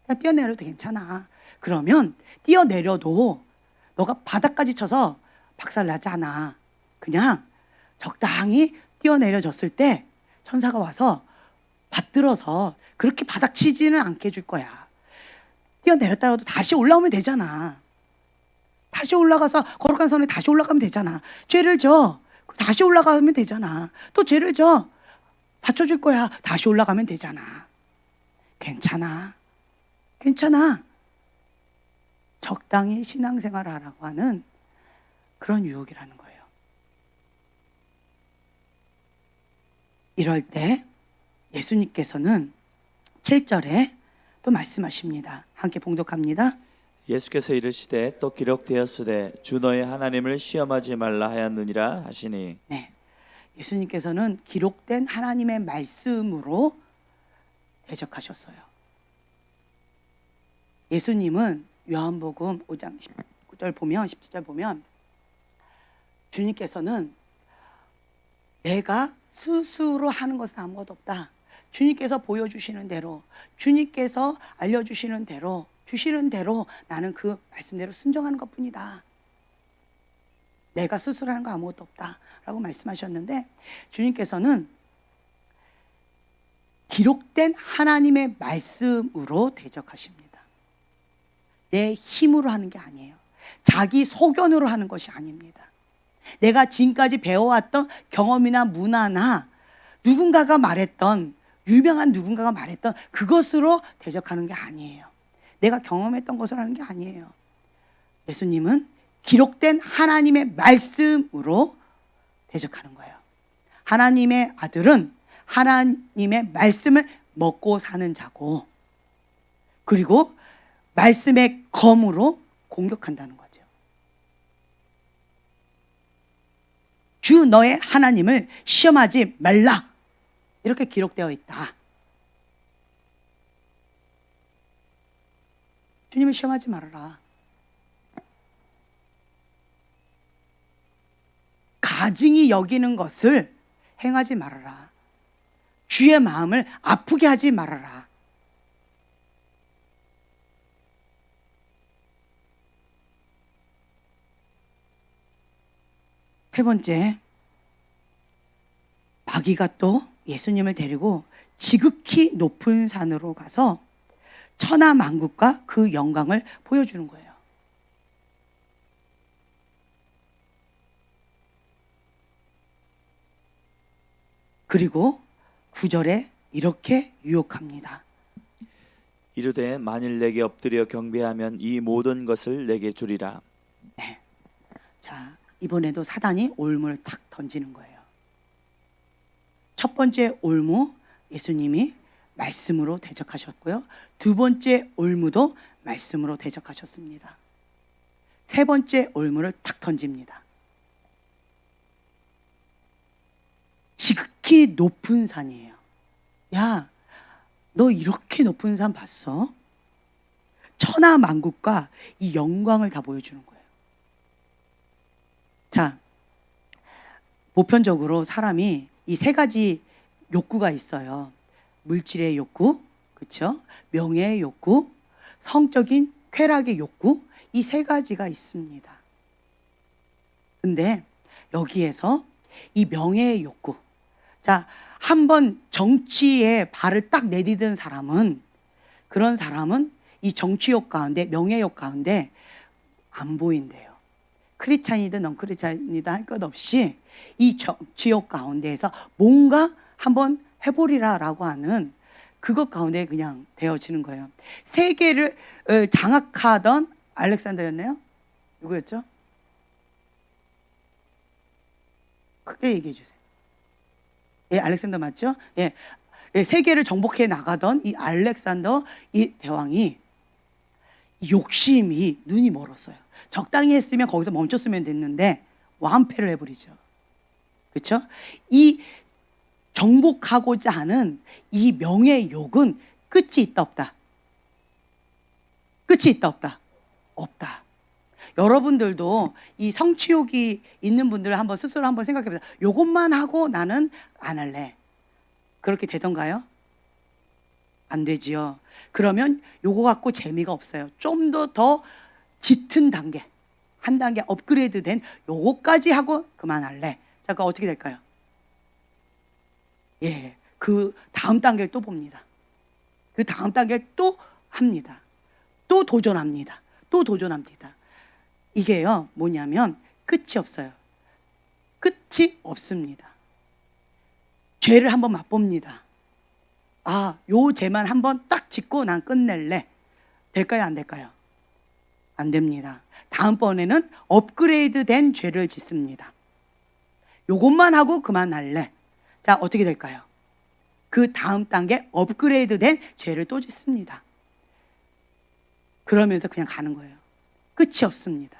그냥 뛰어내려도 괜찮아. 그러면 뛰어내려도 너가 바닥까지 쳐서 박살나지 않아. 그냥 적당히 뛰어내려졌을 때 천사가 와서 받들어서 그렇게 바닥 치지는 않게 해줄 거야. 뛰어내렸다가도 다시 올라오면 되잖아. 다시 올라가서 거룩한 선에 다시 올라가면 되잖아. 죄를 져. 다시 올라가면 되잖아. 또 죄를 져. 받쳐줄 거야. 다시 올라가면 되잖아. 괜찮아. 괜찮아. 적당히 신앙생활 하라고 하는 그런 유혹이라는 거예요. 이럴 때 예수님께서는 7절에 또 말씀하십니다. 함께 봉독합니다. 예수께서 이르시되 또 기록되었으되 주 너의 하나님을 시험하지 말라 하였느니라 하시니. 네, 예수님께서는 기록된 하나님의 말씀으로 대적하셨어요. 예수님은 요한복음 5장 19절 보면 17절 보면 주님께서는 내가 스스로 하는 것은 아무것도 없다. 주님께서 보여주시는 대로, 주님께서 알려주시는 대로, 주시는 대로 나는 그 말씀대로 순종하는 것뿐이다. 내가 스스로 하는 거 아무것도 없다 라고 말씀하셨는데, 주님께서는 기록된 하나님의 말씀으로 대적하십니다. 내 힘으로 하는 게 아니에요. 자기 소견으로 하는 것이 아닙니다. 내가 지금까지 배워왔던 경험이나 문화나 누군가가 말했던, 유명한 누군가가 말했던 그것으로 대적하는 게 아니에요. 내가 경험했던 것을 하는 게 아니에요. 예수님은 기록된 하나님의 말씀으로 대적하는 거예요. 하나님의 아들은 하나님의 말씀을 먹고 사는 자고, 그리고 말씀의 검으로 공격한다는 거죠. 주 너의 하나님을 시험하지 말라, 이렇게 기록되어 있다. 주님을 시험하지 말아라. 가증히 여기는 것을 행하지 말아라. 주의 마음을 아프게 하지 말아라. 세 번째, 마귀가 또 예수님을 데리고 지극히 높은 산으로 가서 천하 만국과 그 영광을 보여주는 거예요. 그리고 9절에 이렇게 유혹합니다. 이르되 만일 내게 엎드려 경배하면 이 모든 것을 내게 주리라. 네. 자, 이번에도 사단이 올무를 탁 던지는 거예요. 첫 번째 올무, 예수님이 말씀으로 대적하셨고요. 두 번째 올무도 말씀으로 대적하셨습니다. 세 번째 올무를 탁 던집니다. 지극히 높은 산이에요. 야, 너 이렇게 높은 산 봤어? 천하만국과 이 영광을 다 보여주는 거예요. 자, 보편적으로 사람이 이 세 가지 욕구가 있어요. 물질의 욕구, 그렇죠? 명예의 욕구, 성적인 쾌락의 욕구, 이 세 가지가 있습니다. 근데 여기에서 이 명예의 욕구, 자, 한번 정치에 발을 딱 내디딘 사람은, 그런 사람은 이 정치욕 가운데, 명예욕 가운데 안 보인대요. 크리스찬이든 넌크리스찬이든 할 것 없이 이 정치욕 가운데에서 뭔가 한번 해보리라라고 하는 그것 가운데 그냥 되어지는 거예요. 세계를 장악하던 알렉산더였나요? 누구였죠? 크게 얘기해 주세요. 예, 알렉산더 맞죠? 예, 예, 세계를 정복해 나가던 이 알렉산더 이 대왕이 욕심이 눈이 멀었어요. 적당히 했으면 거기서 멈췄으면 됐는데 완패를 해버리죠. 그렇죠? 이 정복하고자 하는 이 명예욕은 끝이 있다 없다? 끝이 있다 없다? 없다. 여러분들도 이 성취욕이 있는 분들 한번 스스로 한번 생각해 보세요. 요것만 하고 나는 안 할래. 그렇게 되던가요? 안 되지요. 그러면 요거 갖고 재미가 없어요. 좀 더 짙은 단계, 한 단계 업그레이드 된 요거까지 하고 그만할래. 자, 그럼 어떻게 될까요? 예, 그 다음 단계를 또 봅니다. 그 다음 단계를 또 합니다. 또 도전합니다. 또 도전합니다. 이게요, 뭐냐면 끝이 없어요. 끝이 없습니다. 죄를 한번 맛봅니다. 아, 요 죄만 한번 딱 짓고 난 끝낼래. 될까요? 안 될까요? 안 됩니다. 다음번에는 업그레이드 된 죄를 짓습니다. 요것만 하고 그만할래. 자, 어떻게 될까요? 그 다음 단계 업그레이드 된 죄를 또 짓습니다. 그러면서 그냥 가는 거예요. 끝이 없습니다.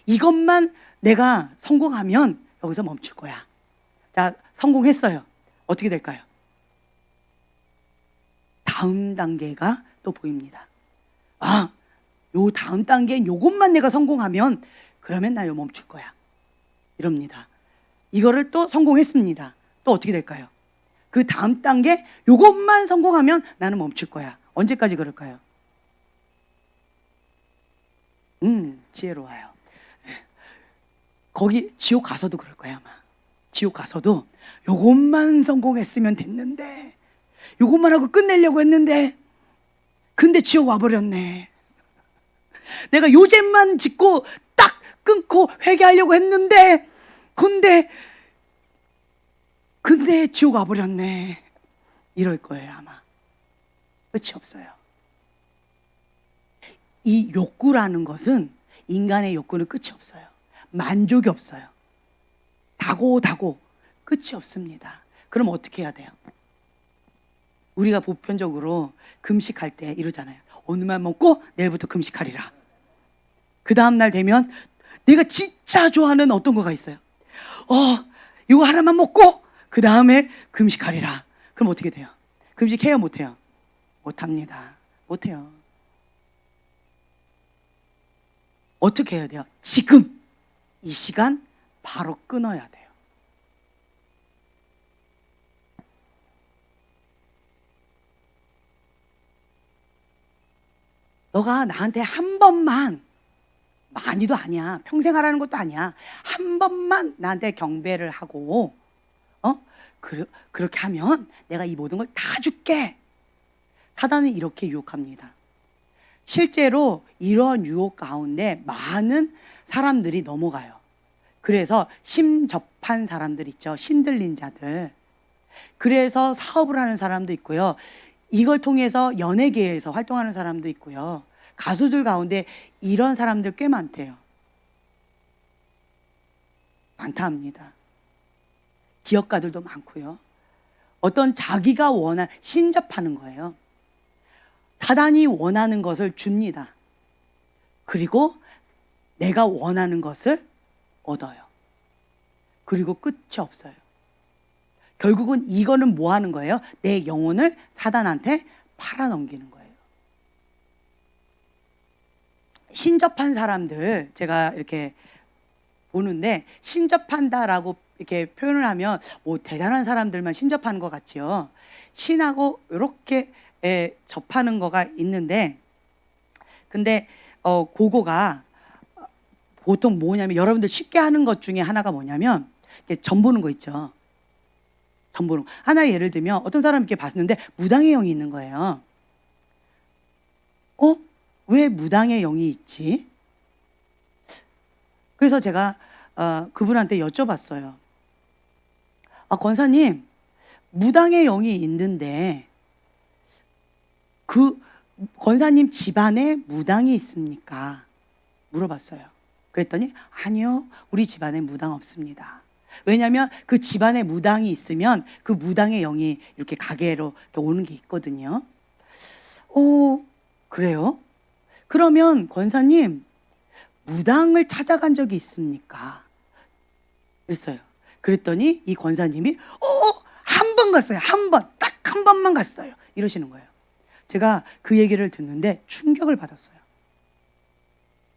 이것만 내가 성공하면 여기서 멈출 거야. 자, 성공했어요. 어떻게 될까요? 다음 단계가 또 보입니다. 아, 요 다음 단계인 요것만 내가 성공하면 그러면 나 요 멈출 거야. 이럽니다. 이거를 또 성공했습니다. 또 어떻게 될까요? 그 다음 단계 요것만 성공하면 나는 멈출 거야. 언제까지 그럴까요? 지혜로워요. 거기 지옥 가서도 그럴 거야 아마. 지옥 가서도 요것만 성공했으면 됐는데, 요것만 하고 끝내려고 했는데, 근데 지옥 와버렸네. 내가 요죄만 짓고 딱 끊고 회개하려고 했는데, 근데 지옥 와버렸네. 이럴 거예요 아마. 끝이 없어요. 이 욕구라는 것은, 인간의 욕구는 끝이 없어요. 만족이 없어요. 다고 끝이 없습니다. 그럼 어떻게 해야 돼요? 우리가 보편적으로 금식할 때 이러잖아요. 오늘만 먹고 내일부터 금식하리라. 그 다음날 되면 내가 진짜 좋아하는 어떤 거가 있어요. 이거 하나만 먹고 그 다음에 금식하리라. 그럼 어떻게 돼요? 금식해요? 못해요? 못합니다. 못해요. 어떻게 해야 돼요? 지금 이 시간 바로 끊어야 돼요. 너가 나한테 한 번만, 많이도 아니야, 평생 하라는 것도 아니야, 한 번만 나한테 경배를 하고 그렇게 하면 내가 이 모든 걸 다 줄게. 사단은 이렇게 유혹합니다. 실제로 이런 유혹 가운데 많은 사람들이 넘어가요. 그래서 심접한 사람들 있죠. 신들린 자들. 그래서 사업을 하는 사람도 있고요. 이걸 통해서 연예계에서 활동하는 사람도 있고요. 가수들 가운데 이런 사람들 꽤 많대요. 많다 합니다. 기업가들도 많고요. 어떤 자기가 원하는, 신접하는 거예요. 사단이 원하는 것을 줍니다. 그리고 내가 원하는 것을 얻어요. 그리고 끝이 없어요. 결국은 이거는 뭐 하는 거예요? 내 영혼을 사단한테 팔아넘기는 거예요. 신접한 사람들 제가 이렇게 보는데, 신접한다라고 이렇게 표현을 하면 대단한 사람들만 신접하는 것 같지요. 신하고 이렇게 접하는 거가 있는데, 근데 그거가 보통 뭐냐면, 여러분들 쉽게 하는 것 중에 하나가 뭐냐면 이렇게 점 보는 거 있죠. 점 보는 거. 하나 예를 들면 어떤 사람 이렇게 봤는데 무당의 영이 있는 거예요. 왜 무당의 영이 있지? 그래서 제가 그분한테 여쭤봤어요. 권사님, 무당의 영이 있는데 그 권사님 집안에 무당이 있습니까? 물어봤어요. 그랬더니 아니요, 우리 집안에 무당 없습니다. 왜냐하면 그 집안에 무당이 있으면 그 무당의 영이 이렇게 가게로 이렇게 오는 게 있거든요. 그래요? 그러면 권사님, 무당을 찾아간 적이 있습니까? 그랬어요. 그랬더니 이 권사님이 한 번 갔어요. 한 번, 딱 한 번만 갔어요. 이러시는 거예요. 제가 그 얘기를 듣는데 충격을 받았어요.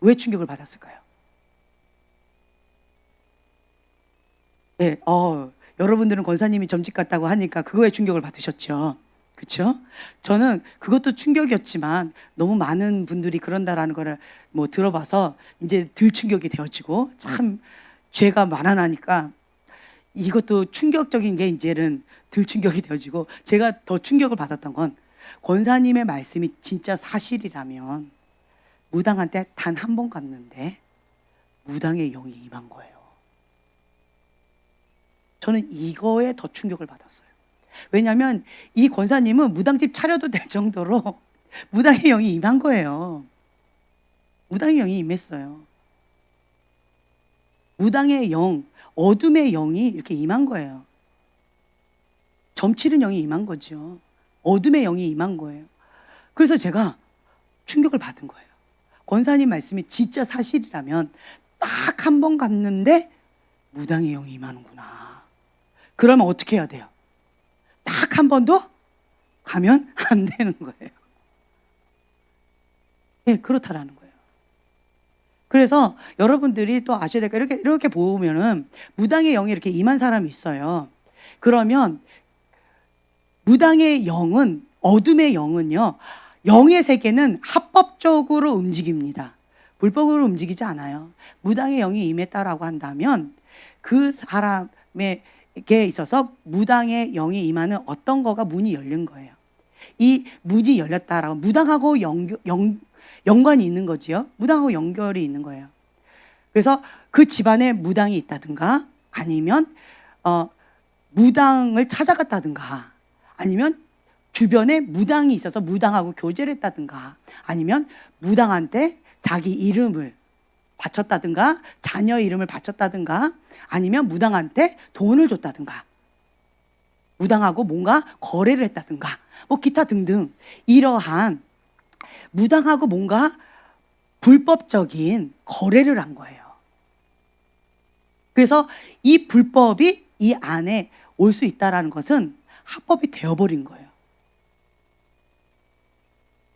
왜 충격을 받았을까요? 네, 여러분들은 권사님이 점집 갔다고 하니까 그거에 충격을 받으셨죠. 그렇죠? 저는 그것도 충격이었지만 너무 많은 분들이 그런다라는 거를 들어봐서 이제 덜 충격이 되어지고, 참 죄가 많아나니까 이것도 충격적인 게 이제는 덜 충격이 되어지고, 제가 더 충격을 받았던 건 권사님의 말씀이 진짜 사실이라면 무당한테 단 한 번 갔는데 무당의 영이 임한 거예요. 저는 이거에 더 충격을 받았어요. 왜냐하면 이 권사님은 무당집 차려도 될 정도로 무당의 영이 임한 거예요. 무당의 영이 임했어요. 무당의 영, 어둠의 영이 이렇게 임한 거예요. 점치는 영이 임한 거죠. 어둠의 영이 임한 거예요. 그래서 제가 충격을 받은 거예요. 권사님 말씀이 진짜 사실이라면 딱 한 번 갔는데 무당의 영이 임하는구나. 그러면 어떻게 해야 돼요? 딱 한 번 더 가면 안 되는 거예요. 예, 그렇다라는 거예요. 그래서 여러분들이 또 아셔야 될 거, 이렇게 보면은 무당의 영이 이렇게 임한 사람이 있어요. 그러면 무당의 영은, 어둠의 영은요, 영의 세계는 합법적으로 움직입니다. 불법으로 움직이지 않아요. 무당의 영이 임했다라고 한다면 그 사람에게 있어서 무당의 영이 임하는 어떤 거가 문이 열린 거예요. 이 문이 열렸다라고, 무당하고 연관이 있는 거지요. 무당하고 연결이 있는 거예요. 그래서 그 집안에 무당이 있다든가, 아니면 무당을 찾아갔다든가, 아니면 주변에 무당이 있어서 무당하고 교제를 했다든가, 아니면 무당한테 자기 이름을 바쳤다든가, 자녀 이름을 바쳤다든가, 아니면 무당한테 돈을 줬다든가, 무당하고 뭔가 거래를 했다든가, 기타 등등 이러한 무당하고 뭔가 불법적인 거래를 한 거예요. 그래서 이 불법이 이 안에 올 수 있다는 것은 합법이 되어버린 거예요.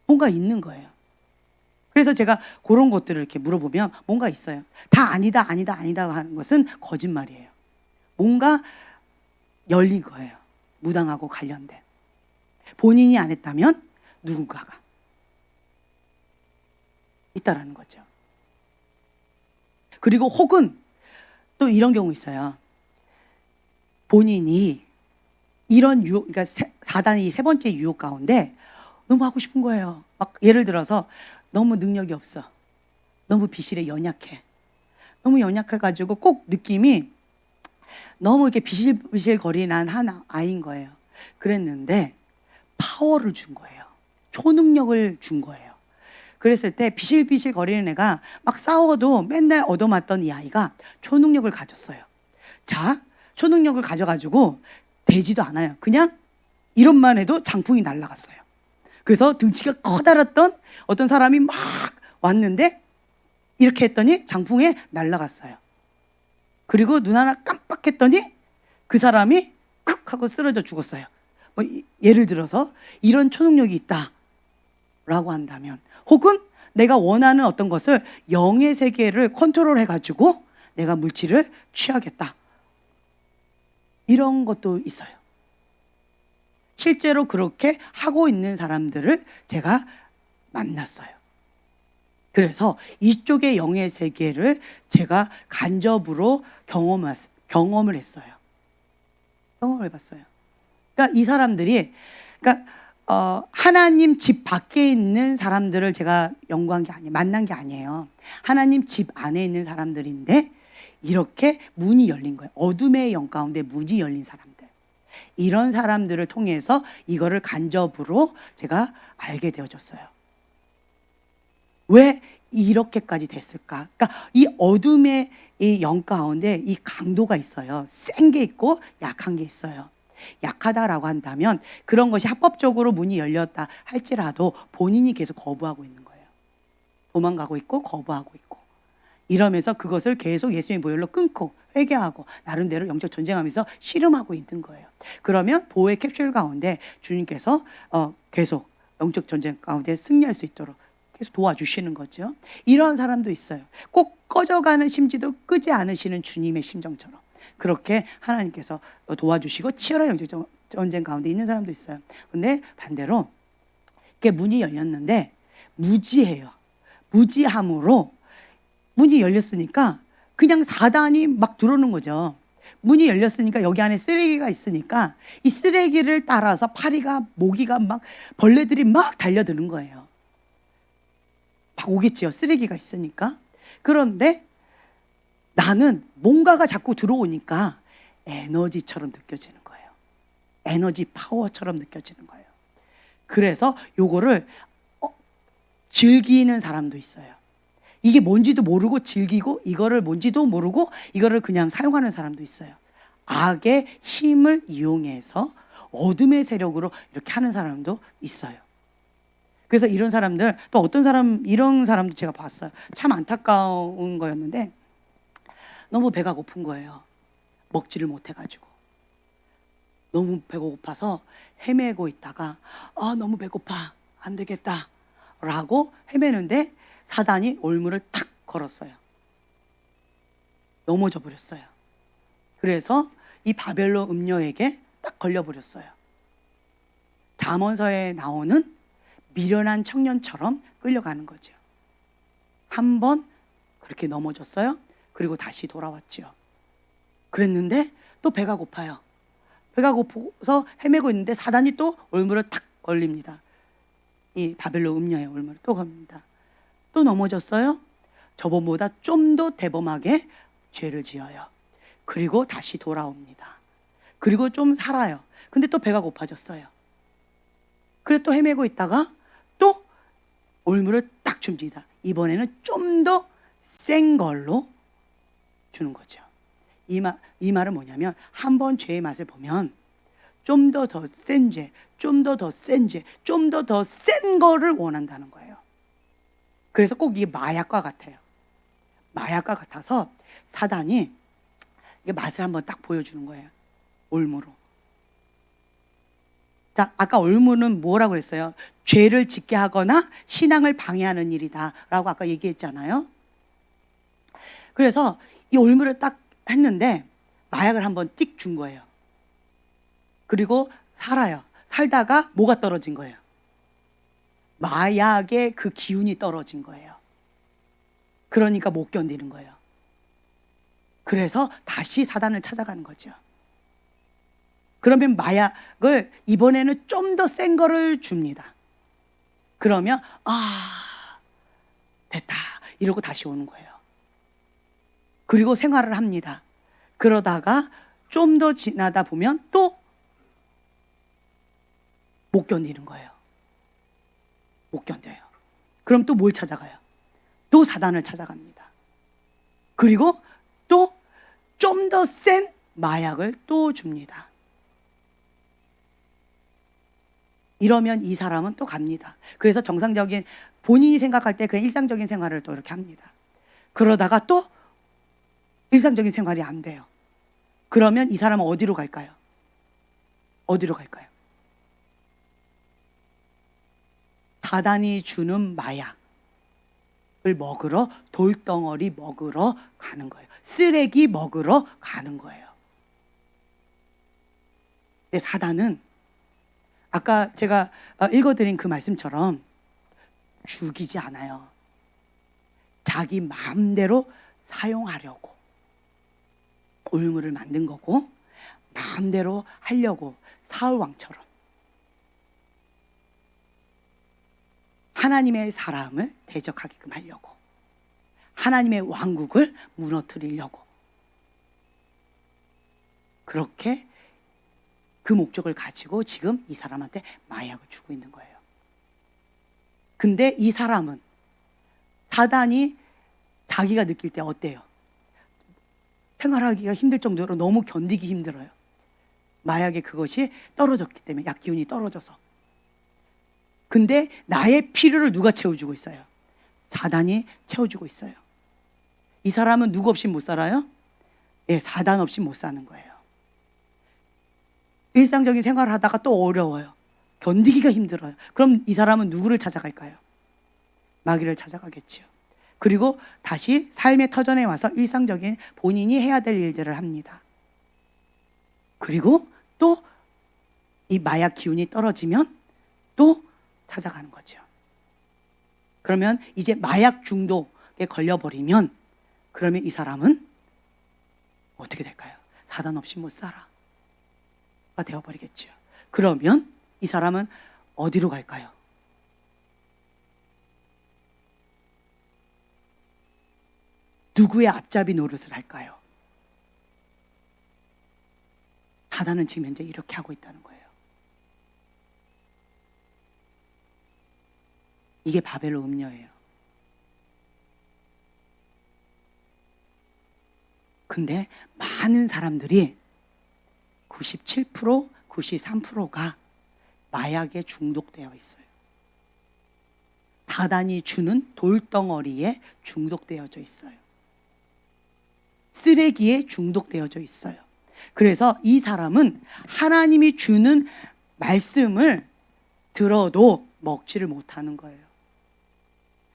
뭔가 있는 거예요. 그래서 제가 그런 것들을 이렇게 물어보면 뭔가 있어요. 다 아니다, 아니다, 아니다 하는 것은 거짓말이에요. 뭔가 열린 거예요. 무당하고 관련된. 본인이 안 했다면 누군가가 있다라는 거죠. 그리고 혹은 또 이런 경우 있어요. 본인이 이런 유혹, 그러니까 사단이 세 번째 유혹 가운데 너무 하고 싶은 거예요. 막 예를 들어서 너무 능력이 없어. 너무 비실에 연약해. 너무 연약해가지고 꼭 느낌이 너무 이렇게 비실비실 거리는 한 아이인 거예요. 그랬는데 파워를 준 거예요. 초능력을 준 거예요. 그랬을 때 비실비실 거리는 애가 막 싸워도 맨날 얻어맞던 이 아이가 초능력을 가졌어요. 자, 초능력을 가져가지고 되지도 않아요. 그냥 이런만 해도 장풍이 날아갔어요. 그래서 등치가 커다랐던 어떤 사람이 막 왔는데 이렇게 했더니 장풍에 날아갔어요. 그리고 눈 하나 깜빡했더니 그 사람이 크 탁 하고 쓰러져 죽었어요. 예를 들어서 이런 초능력이 있다라고 한다면, 혹은 내가 원하는 어떤 것을 영의 세계를 컨트롤해 가지고 내가 물질을 취하겠다, 이런 것도 있어요. 실제로 그렇게 하고 있는 사람들을 제가 만났어요. 그래서 이쪽의 영의 세계를 제가 간접으로 경험을 했어요. 경험을 해봤어요. 그러니까 이 사람들이, 그러니까 하나님 집 밖에 있는 사람들을 제가 연구한 게 아니에요. 만난 게 아니에요. 하나님 집 안에 있는 사람들인데 이렇게 문이 열린 거예요. 어둠의 영 가운데 문이 열린 사람들. 이런 사람들을 통해서 이거를 간접으로 제가 알게 되어졌어요. 왜 이렇게까지 됐을까? 그러니까 이 어둠의 이 영 가운데 이 강도가 있어요. 센 게 있고 약한 게 있어요. 약하다라고 한다면 그런 것이 합법적으로 문이 열렸다 할지라도 본인이 계속 거부하고 있는 거예요. 도망가고 있고 거부하고 있고, 이러면서 그것을 계속 예수님의 보혈로 끊고 회개하고 나름대로 영적 전쟁하면서 씨름하고 있는 거예요. 그러면 보호의 캡슐 가운데 주님께서 계속 영적 전쟁 가운데 승리할 수 있도록 계속 도와주시는 거죠. 이런 사람도 있어요. 꼭 꺼져가는 심지도 끄지 않으시는 주님의 심정처럼 그렇게 하나님께서 도와주시고 치열한 영적 전쟁 가운데 있는 사람도 있어요. 근데 반대로 이렇게 문이 열렸는데 무지해요. 무지함으로 문이 열렸으니까 그냥 사단이 막 들어오는 거죠. 문이 열렸으니까 여기 안에 쓰레기가 있으니까 이 쓰레기를 따라서 파리가, 모기가 막, 벌레들이 막 달려드는 거예요. 막 오겠지요. 쓰레기가 있으니까. 그런데 나는 뭔가가 자꾸 들어오니까 에너지처럼 느껴지는 거예요. 에너지 파워처럼 느껴지는 거예요. 그래서 요거를 즐기는 사람도 있어요. 이게 뭔지도 모르고 즐기고, 이거를 뭔지도 모르고 이거를 그냥 사용하는 사람도 있어요. 악의 힘을 이용해서 어둠의 세력으로 이렇게 하는 사람도 있어요. 그래서 이런 사람들, 또 어떤 사람, 이런 사람도 제가 봤어요. 참 안타까운 거였는데 너무 배가 고픈 거예요. 먹지를 못해가지고. 너무 배가 고파서 헤매고 있다가 너무 배고파, 안 되겠다 라고 헤매는데 사단이 올무를 탁 걸었어요. 넘어져 버렸어요. 그래서 이 바벨론 음녀에게 딱 걸려버렸어요. 잠언서에 나오는 미련한 청년처럼 끌려가는 거죠. 한 번 그렇게 넘어졌어요. 그리고 다시 돌아왔죠. 그랬는데 또 배가 고파요. 배가 고파서 헤매고 있는데 사단이 또 올무를 탁 걸립니다. 이 바벨론 음녀의 올무를 또 걸립니다. 또 넘어졌어요. 저번보다 좀 더 대범하게 죄를 지어요. 그리고 다시 돌아옵니다. 그리고 좀 살아요. 근데 또 배가 고파졌어요. 그래서 또 헤매고 있다가 또 올무를 딱 줍니다. 이번에는 좀 더 센 걸로 주는 거죠. 이 말은 뭐냐면 한 번 죄의 맛을 보면 좀 더 센 죄, 좀 더 센 죄, 좀 더 센 거를 원한다는 거예요. 그래서 꼭 이게 마약과 같아요. 마약과 같아서 사단이 이게 맛을 한번 딱 보여주는 거예요. 올무로. 자, 아까 올무는 뭐라고 그랬어요? 죄를 짓게 하거나 신앙을 방해하는 일이다 라고 아까 얘기했잖아요. 그래서 이 올무를 딱 했는데 마약을 한번 띡 준 거예요. 그리고 살아요. 살다가 뭐가 떨어진 거예요? 마약의 그 기운이 떨어진 거예요. 그러니까 못 견디는 거예요. 그래서 다시 사단을 찾아가는 거죠. 그러면 마약을 이번에는 좀 더 센 거를 줍니다. 그러면 됐다 이러고 다시 오는 거예요. 그리고 생활을 합니다. 그러다가 좀 더 지나다 보면 또 못 견디는 거예요. 못 견뎌요. 그럼 또 뭘 찾아가요? 또 사단을 찾아갑니다. 그리고 또 좀 더 센 마약을 또 줍니다. 이러면 이 사람은 또 갑니다. 그래서 정상적인, 본인이 생각할 때 그냥 일상적인 생활을 또 이렇게 합니다. 그러다가 또 일상적인 생활이 안 돼요. 그러면 이 사람은 어디로 갈까요? 어디로 갈까요? 사단이 주는 마약을 먹으러, 돌덩어리 먹으러 가는 거예요. 쓰레기 먹으러 가는 거예요. 근데 사단은 아까 제가 읽어드린 그 말씀처럼 죽이지 않아요. 자기 마음대로 사용하려고 올무를 만든 거고, 마음대로 하려고, 사울 왕처럼 하나님의 사람을 대적하게끔 하려고, 하나님의 왕국을 무너뜨리려고, 그렇게 그 목적을 가지고 지금 이 사람한테 마약을 주고 있는 거예요. 근데 이 사람은, 사단이 자기가 느낄 때 어때요? 생활하기가 힘들 정도로 너무 견디기 힘들어요. 마약의 그것이 떨어졌기 때문에, 약 기운이 떨어져서. 근데 나의 필요를 누가 채워주고 있어요? 사단이 채워주고 있어요. 이 사람은 누구 없이 못 살아요? 예, 사단 없이 못 사는 거예요. 일상적인 생활을 하다가 또 어려워요. 견디기가 힘들어요. 그럼 이 사람은 누구를 찾아갈까요? 마귀를 찾아가겠죠. 그리고 다시 삶의 터전에 와서 일상적인 본인이 해야 될 일들을 합니다. 그리고 또 이 마약 기운이 떨어지면 또 찾아가는 거죠. 그러면 이제 마약 중독에 걸려버리면, 그러면 이 사람은 어떻게 될까요? 사단 없이 못 살아 가 되어버리겠죠. 그러면 이 사람은 어디로 갈까요? 누구의 앞잡이 노릇을 할까요? 사단은 지금 현재 이렇게 하고 있다는 거예요. 이게 바벨론 음녀예요. 근데 많은 사람들이 97%, 93%가 마약에 중독되어 있어요. 사단이 주는 돌덩어리에 중독되어져 있어요. 쓰레기에 중독되어져 있어요. 그래서 이 사람은 하나님이 주는 말씀을 들어도 먹지를 못하는 거예요.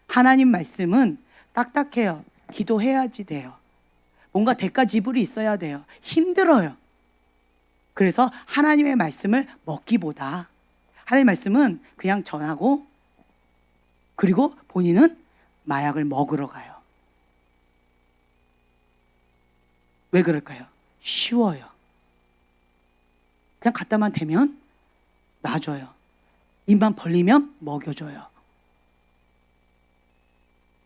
하나님 말씀은 딱딱해요. 기도해야지 돼요. 뭔가 대가 지불이 있어야 돼요. 힘들어요. 그래서 하나님의 말씀을 먹기보다 하나님의 말씀은 그냥 전하고, 그리고 본인은 마약을 먹으러 가요. 왜 그럴까요? 쉬워요. 그냥 갖다만 대면 놔줘요. 입만 벌리면 먹여줘요.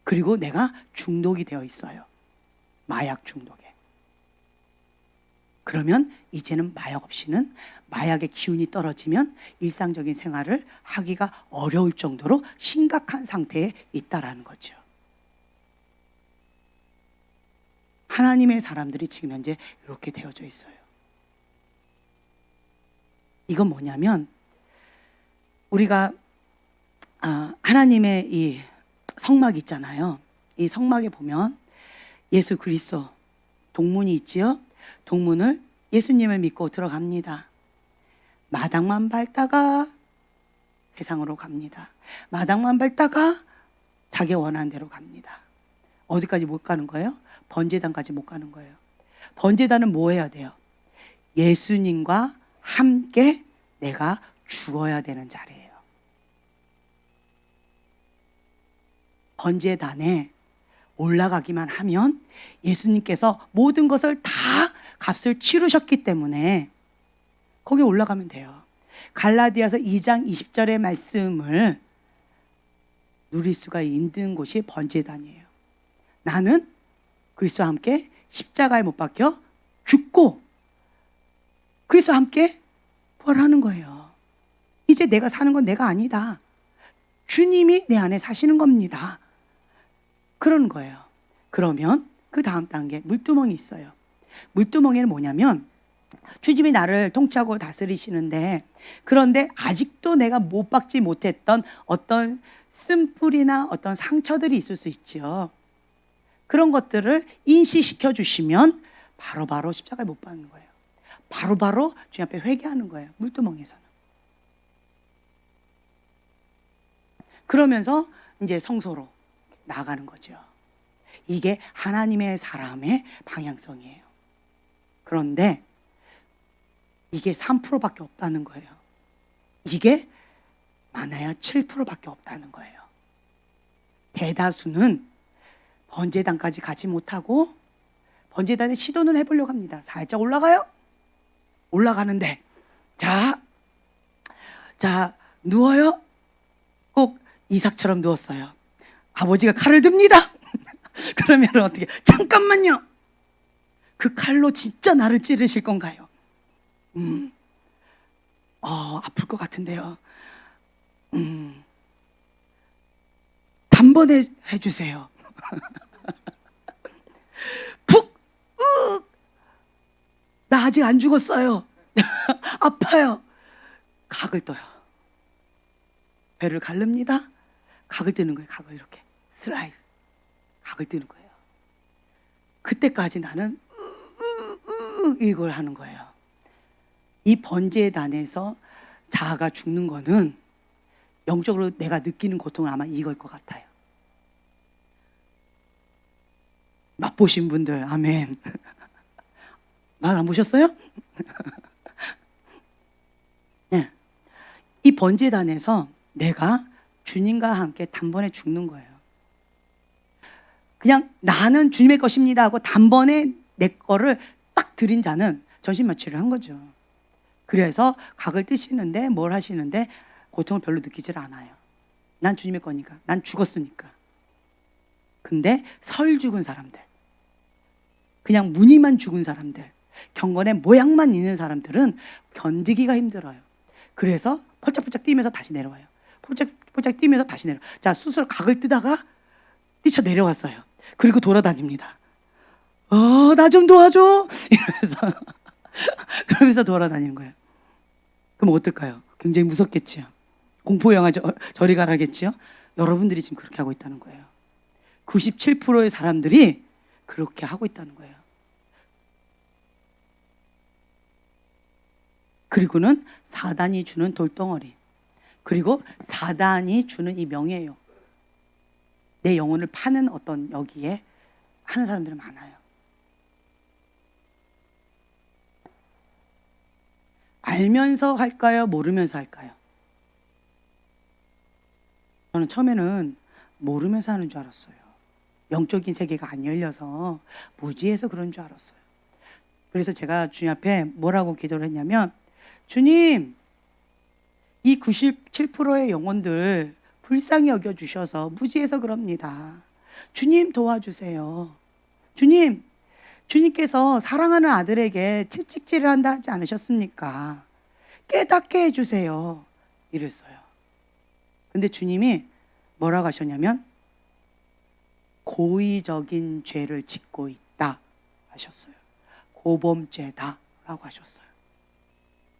그리고 내가 중독이 되어 있어요. 마약 중독에. 그러면 이제는 마약 없이는, 마약의 기운이 떨어지면 일상적인 생활을 하기가 어려울 정도로 심각한 상태에 있다라는 거죠. 하나님의 사람들이 지금 현재 이렇게 되어져 있어요. 이건 뭐냐면, 우리가 하나님의 이 성막 있잖아요. 이 성막에 보면 예수 그리스도 동문이 있지요. 동문을 예수님을 믿고 들어갑니다. 마당만 밟다가 세상으로 갑니다. 마당만 밟다가 자기 원하는 대로 갑니다. 어디까지 못 가는 거예요? 번제단까지 못 가는 거예요. 번제단은 뭐 해야 돼요? 예수님과 함께 내가 죽어야 되는 자리예요. 번제단에 올라가기만 하면 예수님께서 모든 것을 다 값을 치르셨기 때문에 거기 올라가면 돼요. 갈라디아서 2장 20절의 말씀을 누릴 수가 있는 곳이 번제단이에요. 나는 그리스도와 함께 십자가에 못 박혀 죽고 그리스도와 함께 부활하는 거예요. 이제 내가 사는 건 내가 아니다. 주님이 내 안에 사시는 겁니다. 그런 거예요. 그러면 그 다음 단계, 물두멍이 있어요. 물두멍에는 뭐냐면, 주님이 나를 통치하고 다스리시는데, 그런데 아직도 내가 못 박지 못했던 어떤 쓴뿌리나 어떤 상처들이 있을 수 있죠. 그런 것들을 인식시켜 주시면 바로바로 십자가에 못 박는 거예요. 바로바로 주님 앞에 회개하는 거예요. 물두멍에서는. 그러면서 이제 성소로 나아가는 거죠. 이게 하나님의 사람의 방향성이에요. 그런데 이게 3%밖에 없다는 거예요. 이게 많아야 7%밖에 없다는 거예요. 대다수는 번제단까지 가지 못하고 번제단에 시도는 해보려고 합니다. 살짝 올라가요. 올라가는데 자 누워요. 꼭 이삭처럼 누웠어요. 아버지가 칼을 듭니다. 그러면 어떻게? 잠깐만요. 그 칼로 진짜 나를 찌르실 건가요? 아플 것 같은데요. 단번에 해주세요. 푹, 나 아직 안 죽었어요. 아파요. 각을 떠요. 배를 가릅니다. 각을 뜨는 거예요. 각을 이렇게 슬라이스. 각을 뜨는 거예요. 그때까지 나는 이걸 하는 거예요. 이 번제단에서 자아가 죽는 거는 영적으로 내가 느끼는 고통은 아마 이걸 것 같아요. 맛보신 분들 아멘. 맛 안 보셨어요? 네. 이 번제단에서 내가 주님과 함께 단번에 죽는 거예요. 그냥 나는 주님의 것입니다 하고 단번에 내 거를 딱 드린 자는 전신마취를 한 거죠. 그래서 각을 뜨시는데 뭘 하시는데 고통을 별로 느끼질 않아요. 난 주님의 거니까. 난 죽었으니까. 근데 설 죽은 사람들, 그냥 무늬만 죽은 사람들, 경건의 모양만 있는 사람들은 견디기가 힘들어요. 그래서 폴짝폴짝 뛰면서 다시 내려와요. 폴짝폴짝 뛰면서 다시 내려와요. 자, 수술 각을 뜨다가 뛰쳐 내려왔어요. 그리고 돌아다닙니다. 나 좀 도와줘! 이러면서 그러면서 돌아다니는 거예요. 그럼 어떨까요? 굉장히 무섭겠지요. 공포영화 저리 가라겠지요. 여러분들이 지금 그렇게 하고 있다는 거예요. 97%의 사람들이 그렇게 하고 있다는 거예요. 그리고는 사단이 주는 돌덩어리, 그리고 사단이 주는 이 명예욕, 내 영혼을 파는 어떤 여기에 하는 사람들은 많아요. 알면서 할까요? 모르면서 할까요? 저는 처음에는 모르면서 하는 줄 알았어요. 영적인 세계가 안 열려서 무지해서 그런 줄 알았어요. 그래서 제가 주님 앞에 뭐라고 기도를 했냐면, 주님, 이 97%의 영혼들 불쌍히 여겨주셔서 무지해서 그럽니다. 주님 도와주세요. 주님, 주님께서 사랑하는 아들에게 채찍질을 한다 하지 않으셨습니까? 깨닫게 해주세요. 이랬어요. 근데 주님이 뭐라고 하셨냐면 고의적인 죄를 짓고 있다 하셨어요. 고범죄다 라고 하셨어요.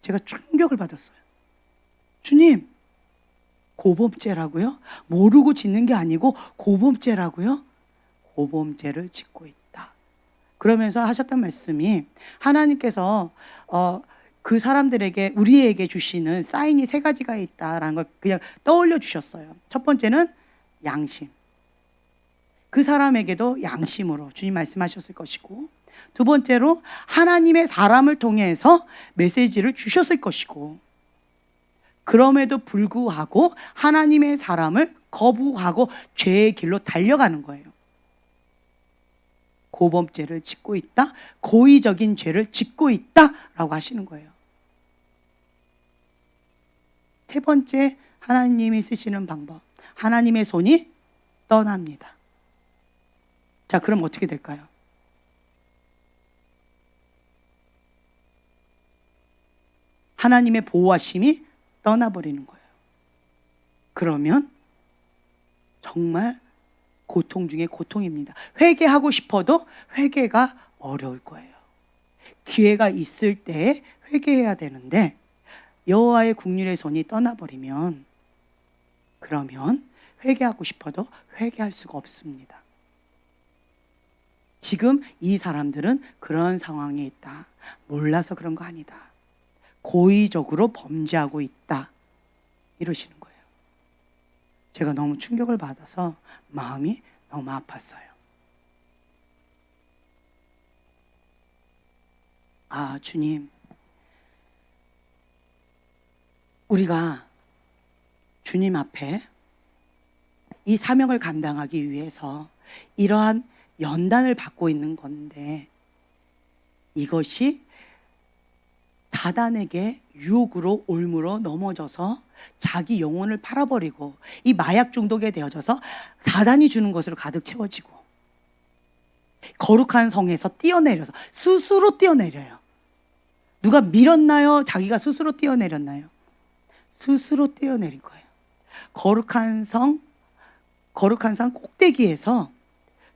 제가 충격을 받았어요. 주님, 고범죄라고요? 모르고 짓는 게 아니고 고범죄라고요? 고범죄를 짓고 있다. 그러면서 하셨던 말씀이 하나님께서 그 사람들에게, 우리에게 주시는 사인이 3가지가 있다라는 걸 그냥 떠올려 주셨어요. 첫 번째는 양심. 그 사람에게도 양심으로 주님 말씀하셨을 것이고, 두 번째로 하나님의 사람을 통해서 메시지를 주셨을 것이고, 그럼에도 불구하고 하나님의 사람을 거부하고 죄의 길로 달려가는 거예요. 고범죄를 짓고 있다, 고의적인 죄를 짓고 있다라고 하시는 거예요. 세 번째, 하나님이 쓰시는 방법, 하나님의 손이 떠납니다. 자, 그럼 어떻게 될까요? 하나님의 보호하심이 떠나버리는 거예요. 그러면 정말 고통 중에 고통입니다. 회개하고 싶어도 회개가 어려울 거예요. 기회가 있을 때 회개해야 되는데 여호와의 국률의 손이 떠나버리면, 그러면 회개하고 싶어도 회개할 수가 없습니다. 지금 이 사람들은 그런 상황에 있다. 몰라서 그런 거 아니다. 고의적으로 범죄하고 있다. 이러시는 거예요. 제가 너무 충격을 받아서 마음이 너무 아팠어요. 아, 주님. 우리가 주님 앞에 이 사명을 감당하기 위해서 이러한 연단을 받고 있는 건데, 이것이 사단에게 유혹으로 올무로 넘어져서 자기 영혼을 팔아버리고 이 마약 중독에 되어져서 사단이 주는 것으로 가득 채워지고 거룩한 성에서 뛰어내려서 스스로 뛰어내려요. 누가 밀었나요? 자기가 스스로 뛰어내렸나요? 스스로 뛰어내린 거예요. 거룩한 성 꼭대기에서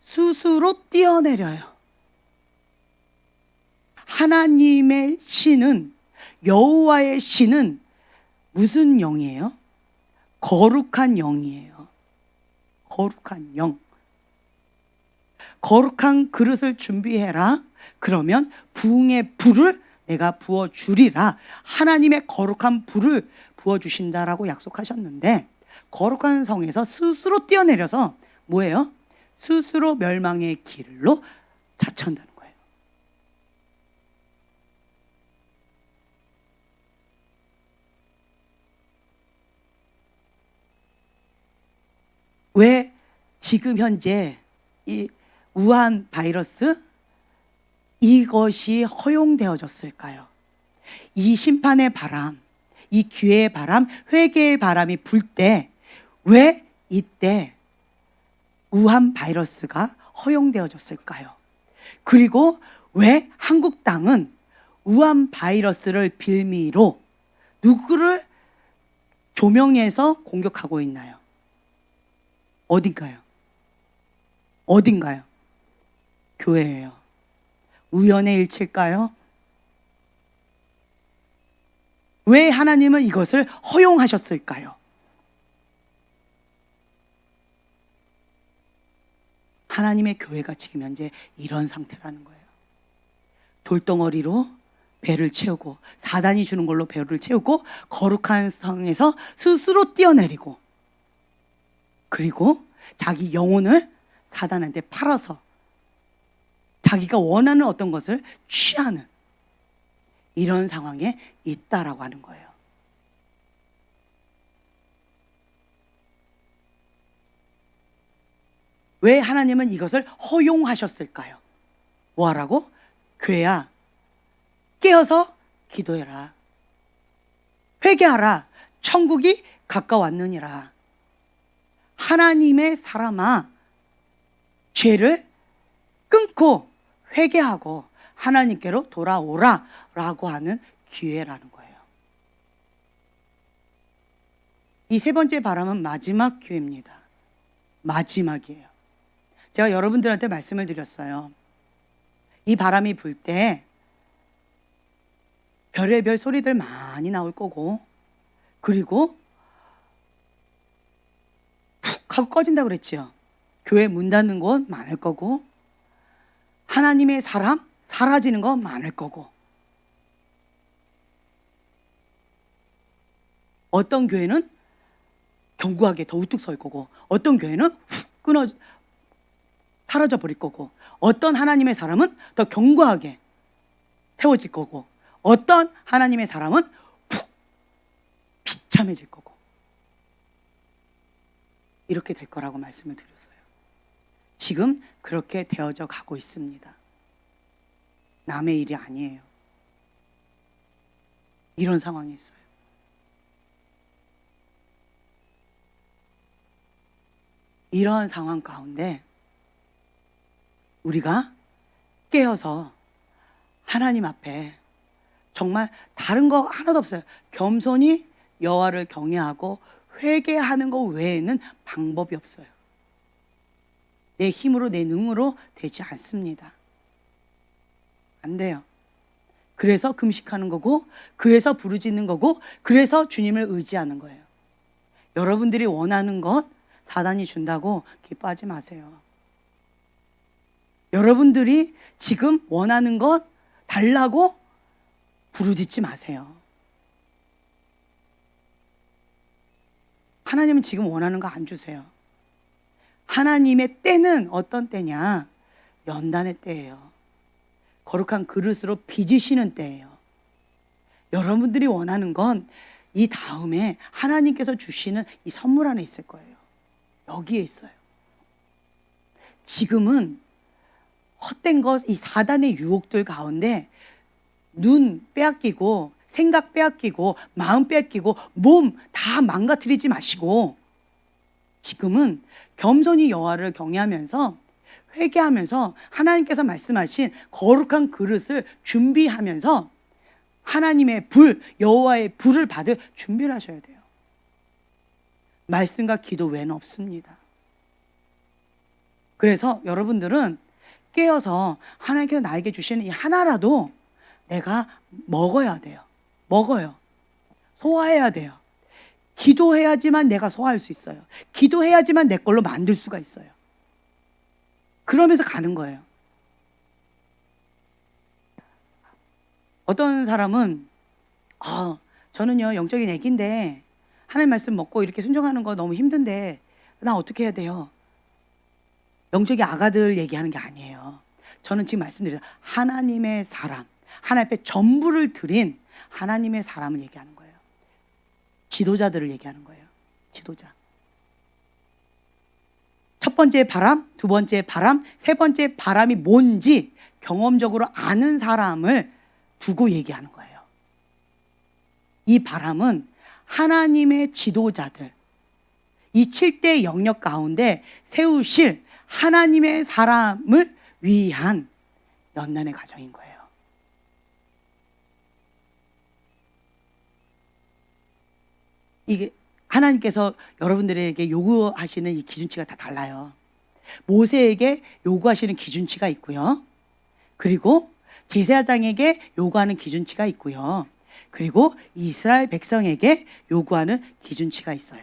스스로 뛰어내려요. 하나님의 신은, 여호와의 신은 무슨 영이에요? 거룩한 영이에요. 거룩한 영. 거룩한 그릇을 준비해라. 그러면 부흥의 불을 내가 부어주리라. 하나님의 거룩한 불을 부어주신다라고 약속하셨는데, 거룩한 성에서 스스로 뛰어내려서 뭐예요? 스스로 멸망의 길로 자천다는 거예요. 왜 지금 현재 이 우한 바이러스 이것이 허용되어졌을까요? 이 심판의 바람, 이 기회의 바람, 회개의 바람이 불 때 왜 이때 우한 바이러스가 허용되어졌을까요? 그리고 왜 한국 땅은 우한 바이러스를 빌미로 누구를 조명해서 공격하고 있나요? 어딘가요? 어딘가요? 교회예요. 우연의 일치일까요? 왜 하나님은 이것을 허용하셨을까요? 하나님의 교회가 지금 현재 이런 상태라는 거예요. 돌덩어리로 배를 채우고, 사단이 주는 걸로 배를 채우고, 거룩한 성에서 스스로 뛰어내리고, 그리고 자기 영혼을 사단한테 팔아서 자기가 원하는 어떤 것을 취하는 이런 상황에 있다라고 하는 거예요. 왜 하나님은 이것을 허용하셨을까요? 뭐하라고? 교회야, 깨어서 기도해라. 회개하라. 천국이 가까웠느니라. 하나님의 사람아, 죄를 끊고 회개하고 하나님께로 돌아오라 라고 하는 기회라는 거예요. 이 세 번째 바람은 마지막 기회입니다. 마지막이에요. 제가 여러분들한테 말씀을 드렸어요. 이 바람이 불 때 별의별 소리들 많이 나올 거고, 그리고 푹 하고 꺼진다고 그랬죠. 교회 문 닫는 곳 많을 거고, 하나님의 사람 사라지는 거 많을 거고, 어떤 교회는 견고하게 더 우뚝 설 거고, 어떤 교회는 훅 끊어 사라져 버릴 거고, 어떤 하나님의 사람은 더 견고하게 세워질 거고, 어떤 하나님의 사람은 푹 비참해질 거고, 이렇게 될 거라고 말씀을 드렸어요. 지금 그렇게 되어져 가고 있습니다. 남의 일이 아니에요. 이런 상황이 있어요. 이런 상황 가운데 우리가 깨어서 하나님 앞에 정말 다른 거 하나도 없어요. 겸손히 여호와를 경외하고 회개하는 것 외에는 방법이 없어요. 내 힘으로, 내 능으로 되지 않습니다. 안 돼요. 그래서 금식하는 거고, 그래서 부르짖는 거고, 그래서 주님을 의지하는 거예요. 여러분들이 원하는 것 사단이 준다고 기뻐하지 마세요. 여러분들이 지금 원하는 것 달라고 부르짖지 마세요. 하나님은 지금 원하는 거 안 주세요. 하나님의 때는 어떤 때냐? 연단의 때예요. 거룩한 그릇으로 빚으시는 때예요. 여러분들이 원하는 건 이 다음에 하나님께서 주시는 이 선물 안에 있을 거예요. 여기에 있어요. 지금은 헛된 것, 이 사단의 유혹들 가운데 눈 빼앗기고 생각 빼앗기고 마음 빼앗기고 몸 다 망가뜨리지 마시고 지금은 겸손히 여호와를 경외하면서 회개하면서 하나님께서 말씀하신 거룩한 그릇을 준비하면서 하나님의 불, 여호와의 불을 받을 준비를 하셔야 돼요. 말씀과 기도 외에는 없습니다. 그래서 여러분들은 깨어서 하나님께서 나에게 주시는 이 하나라도 내가 먹어야 돼요. 먹어요. 소화해야 돼요. 기도해야지만 내가 소화할 수 있어요. 기도해야지만 내 걸로 만들 수가 있어요. 그러면서 가는 거예요. 어떤 사람은 저는요 영적인 애기인데 하나님 말씀 먹고 이렇게 순종하는 거 너무 힘든데 나 어떻게 해야 돼요? 영적인 아가들 얘기하는 게 아니에요. 저는 지금 말씀드려요. 하나님의 사람, 하나님 앞에 전부를 드린 하나님의 사람을 얘기하는 거예요. 지도자들을 얘기하는 거예요. 지도자. 첫 번째 바람, 두 번째 바람, 세 번째 바람이 뭔지 경험적으로 아는 사람을 두고 얘기하는 거예요. 이 바람은 하나님의 지도자들, 이 7대 영역 가운데 세우실 하나님의 사람을 위한 연단의 과정인 거예요. 이게 하나님께서 여러분들에게 요구하시는 이 기준치가 다 달라요. 모세에게 요구하시는 기준치가 있고요. 그리고 제사장에게 요구하는 기준치가 있고요. 그리고 이스라엘 백성에게 요구하는 기준치가 있어요.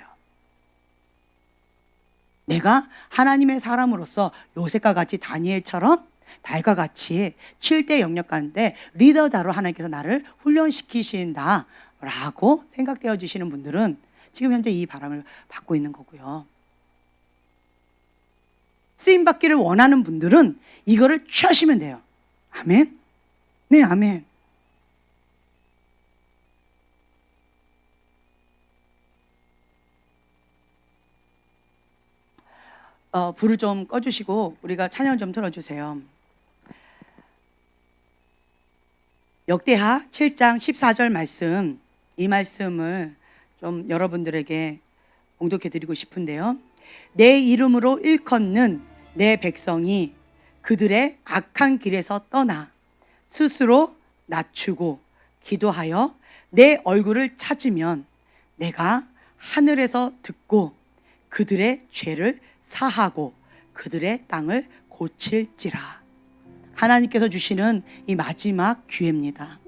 내가 하나님의 사람으로서 요셉과 같이 다니엘처럼 달과 같이 7대 영역 가운데 리더자로 하나님께서 나를 훈련시키신다라고 생각되어지시는 분들은 지금 현재 이 바람을 받고 있는 거고요. 쓰임받기를 원하는 분들은 이거를 취하시면 돼요. 아멘? 네, 아멘. 불을 좀 꺼주시고 우리가 찬양을 좀 틀어주세요. 역대하 7장 14절 말씀, 이 말씀을 좀 여러분들에게 봉독해 드리고 싶은데요. 내 이름으로 일컫는 내 백성이 그들의 악한 길에서 떠나 스스로 낮추고 기도하여 내 얼굴을 찾으면 내가 하늘에서 듣고 그들의 죄를 사하고 그들의 땅을 고칠지라. 하나님께서 주시는 이 마지막 기회입니다.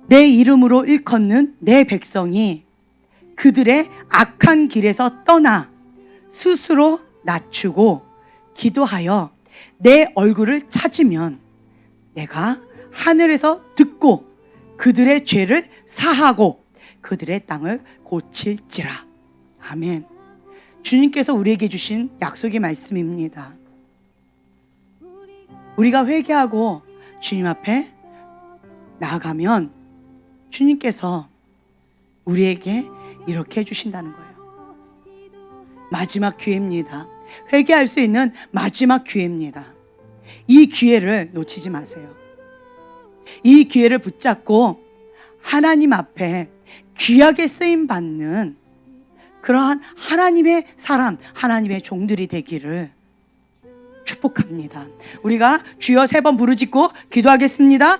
내 이름으로 일컫는 내 백성이 그들의 악한 길에서 떠나 스스로 낮추고 기도하여 내 얼굴을 찾으면 내가 하늘에서 듣고 그들의 죄를 사하고 그들의 땅을 고칠지라. 아멘. 주님께서 우리에게 주신 약속의 말씀입니다. 우리가 회개하고 주님 앞에 나아가면 주님께서 우리에게 이렇게 해주신다는 거예요. 마지막 기회입니다. 회개할 수 있는 마지막 기회입니다. 이 기회를 놓치지 마세요. 이 기회를 붙잡고 하나님 앞에 귀하게 쓰임받는 그러한 하나님의 사람, 하나님의 종들이 되기를 축복합니다. 우리가 주여 3번 부르짖고 기도하겠습니다.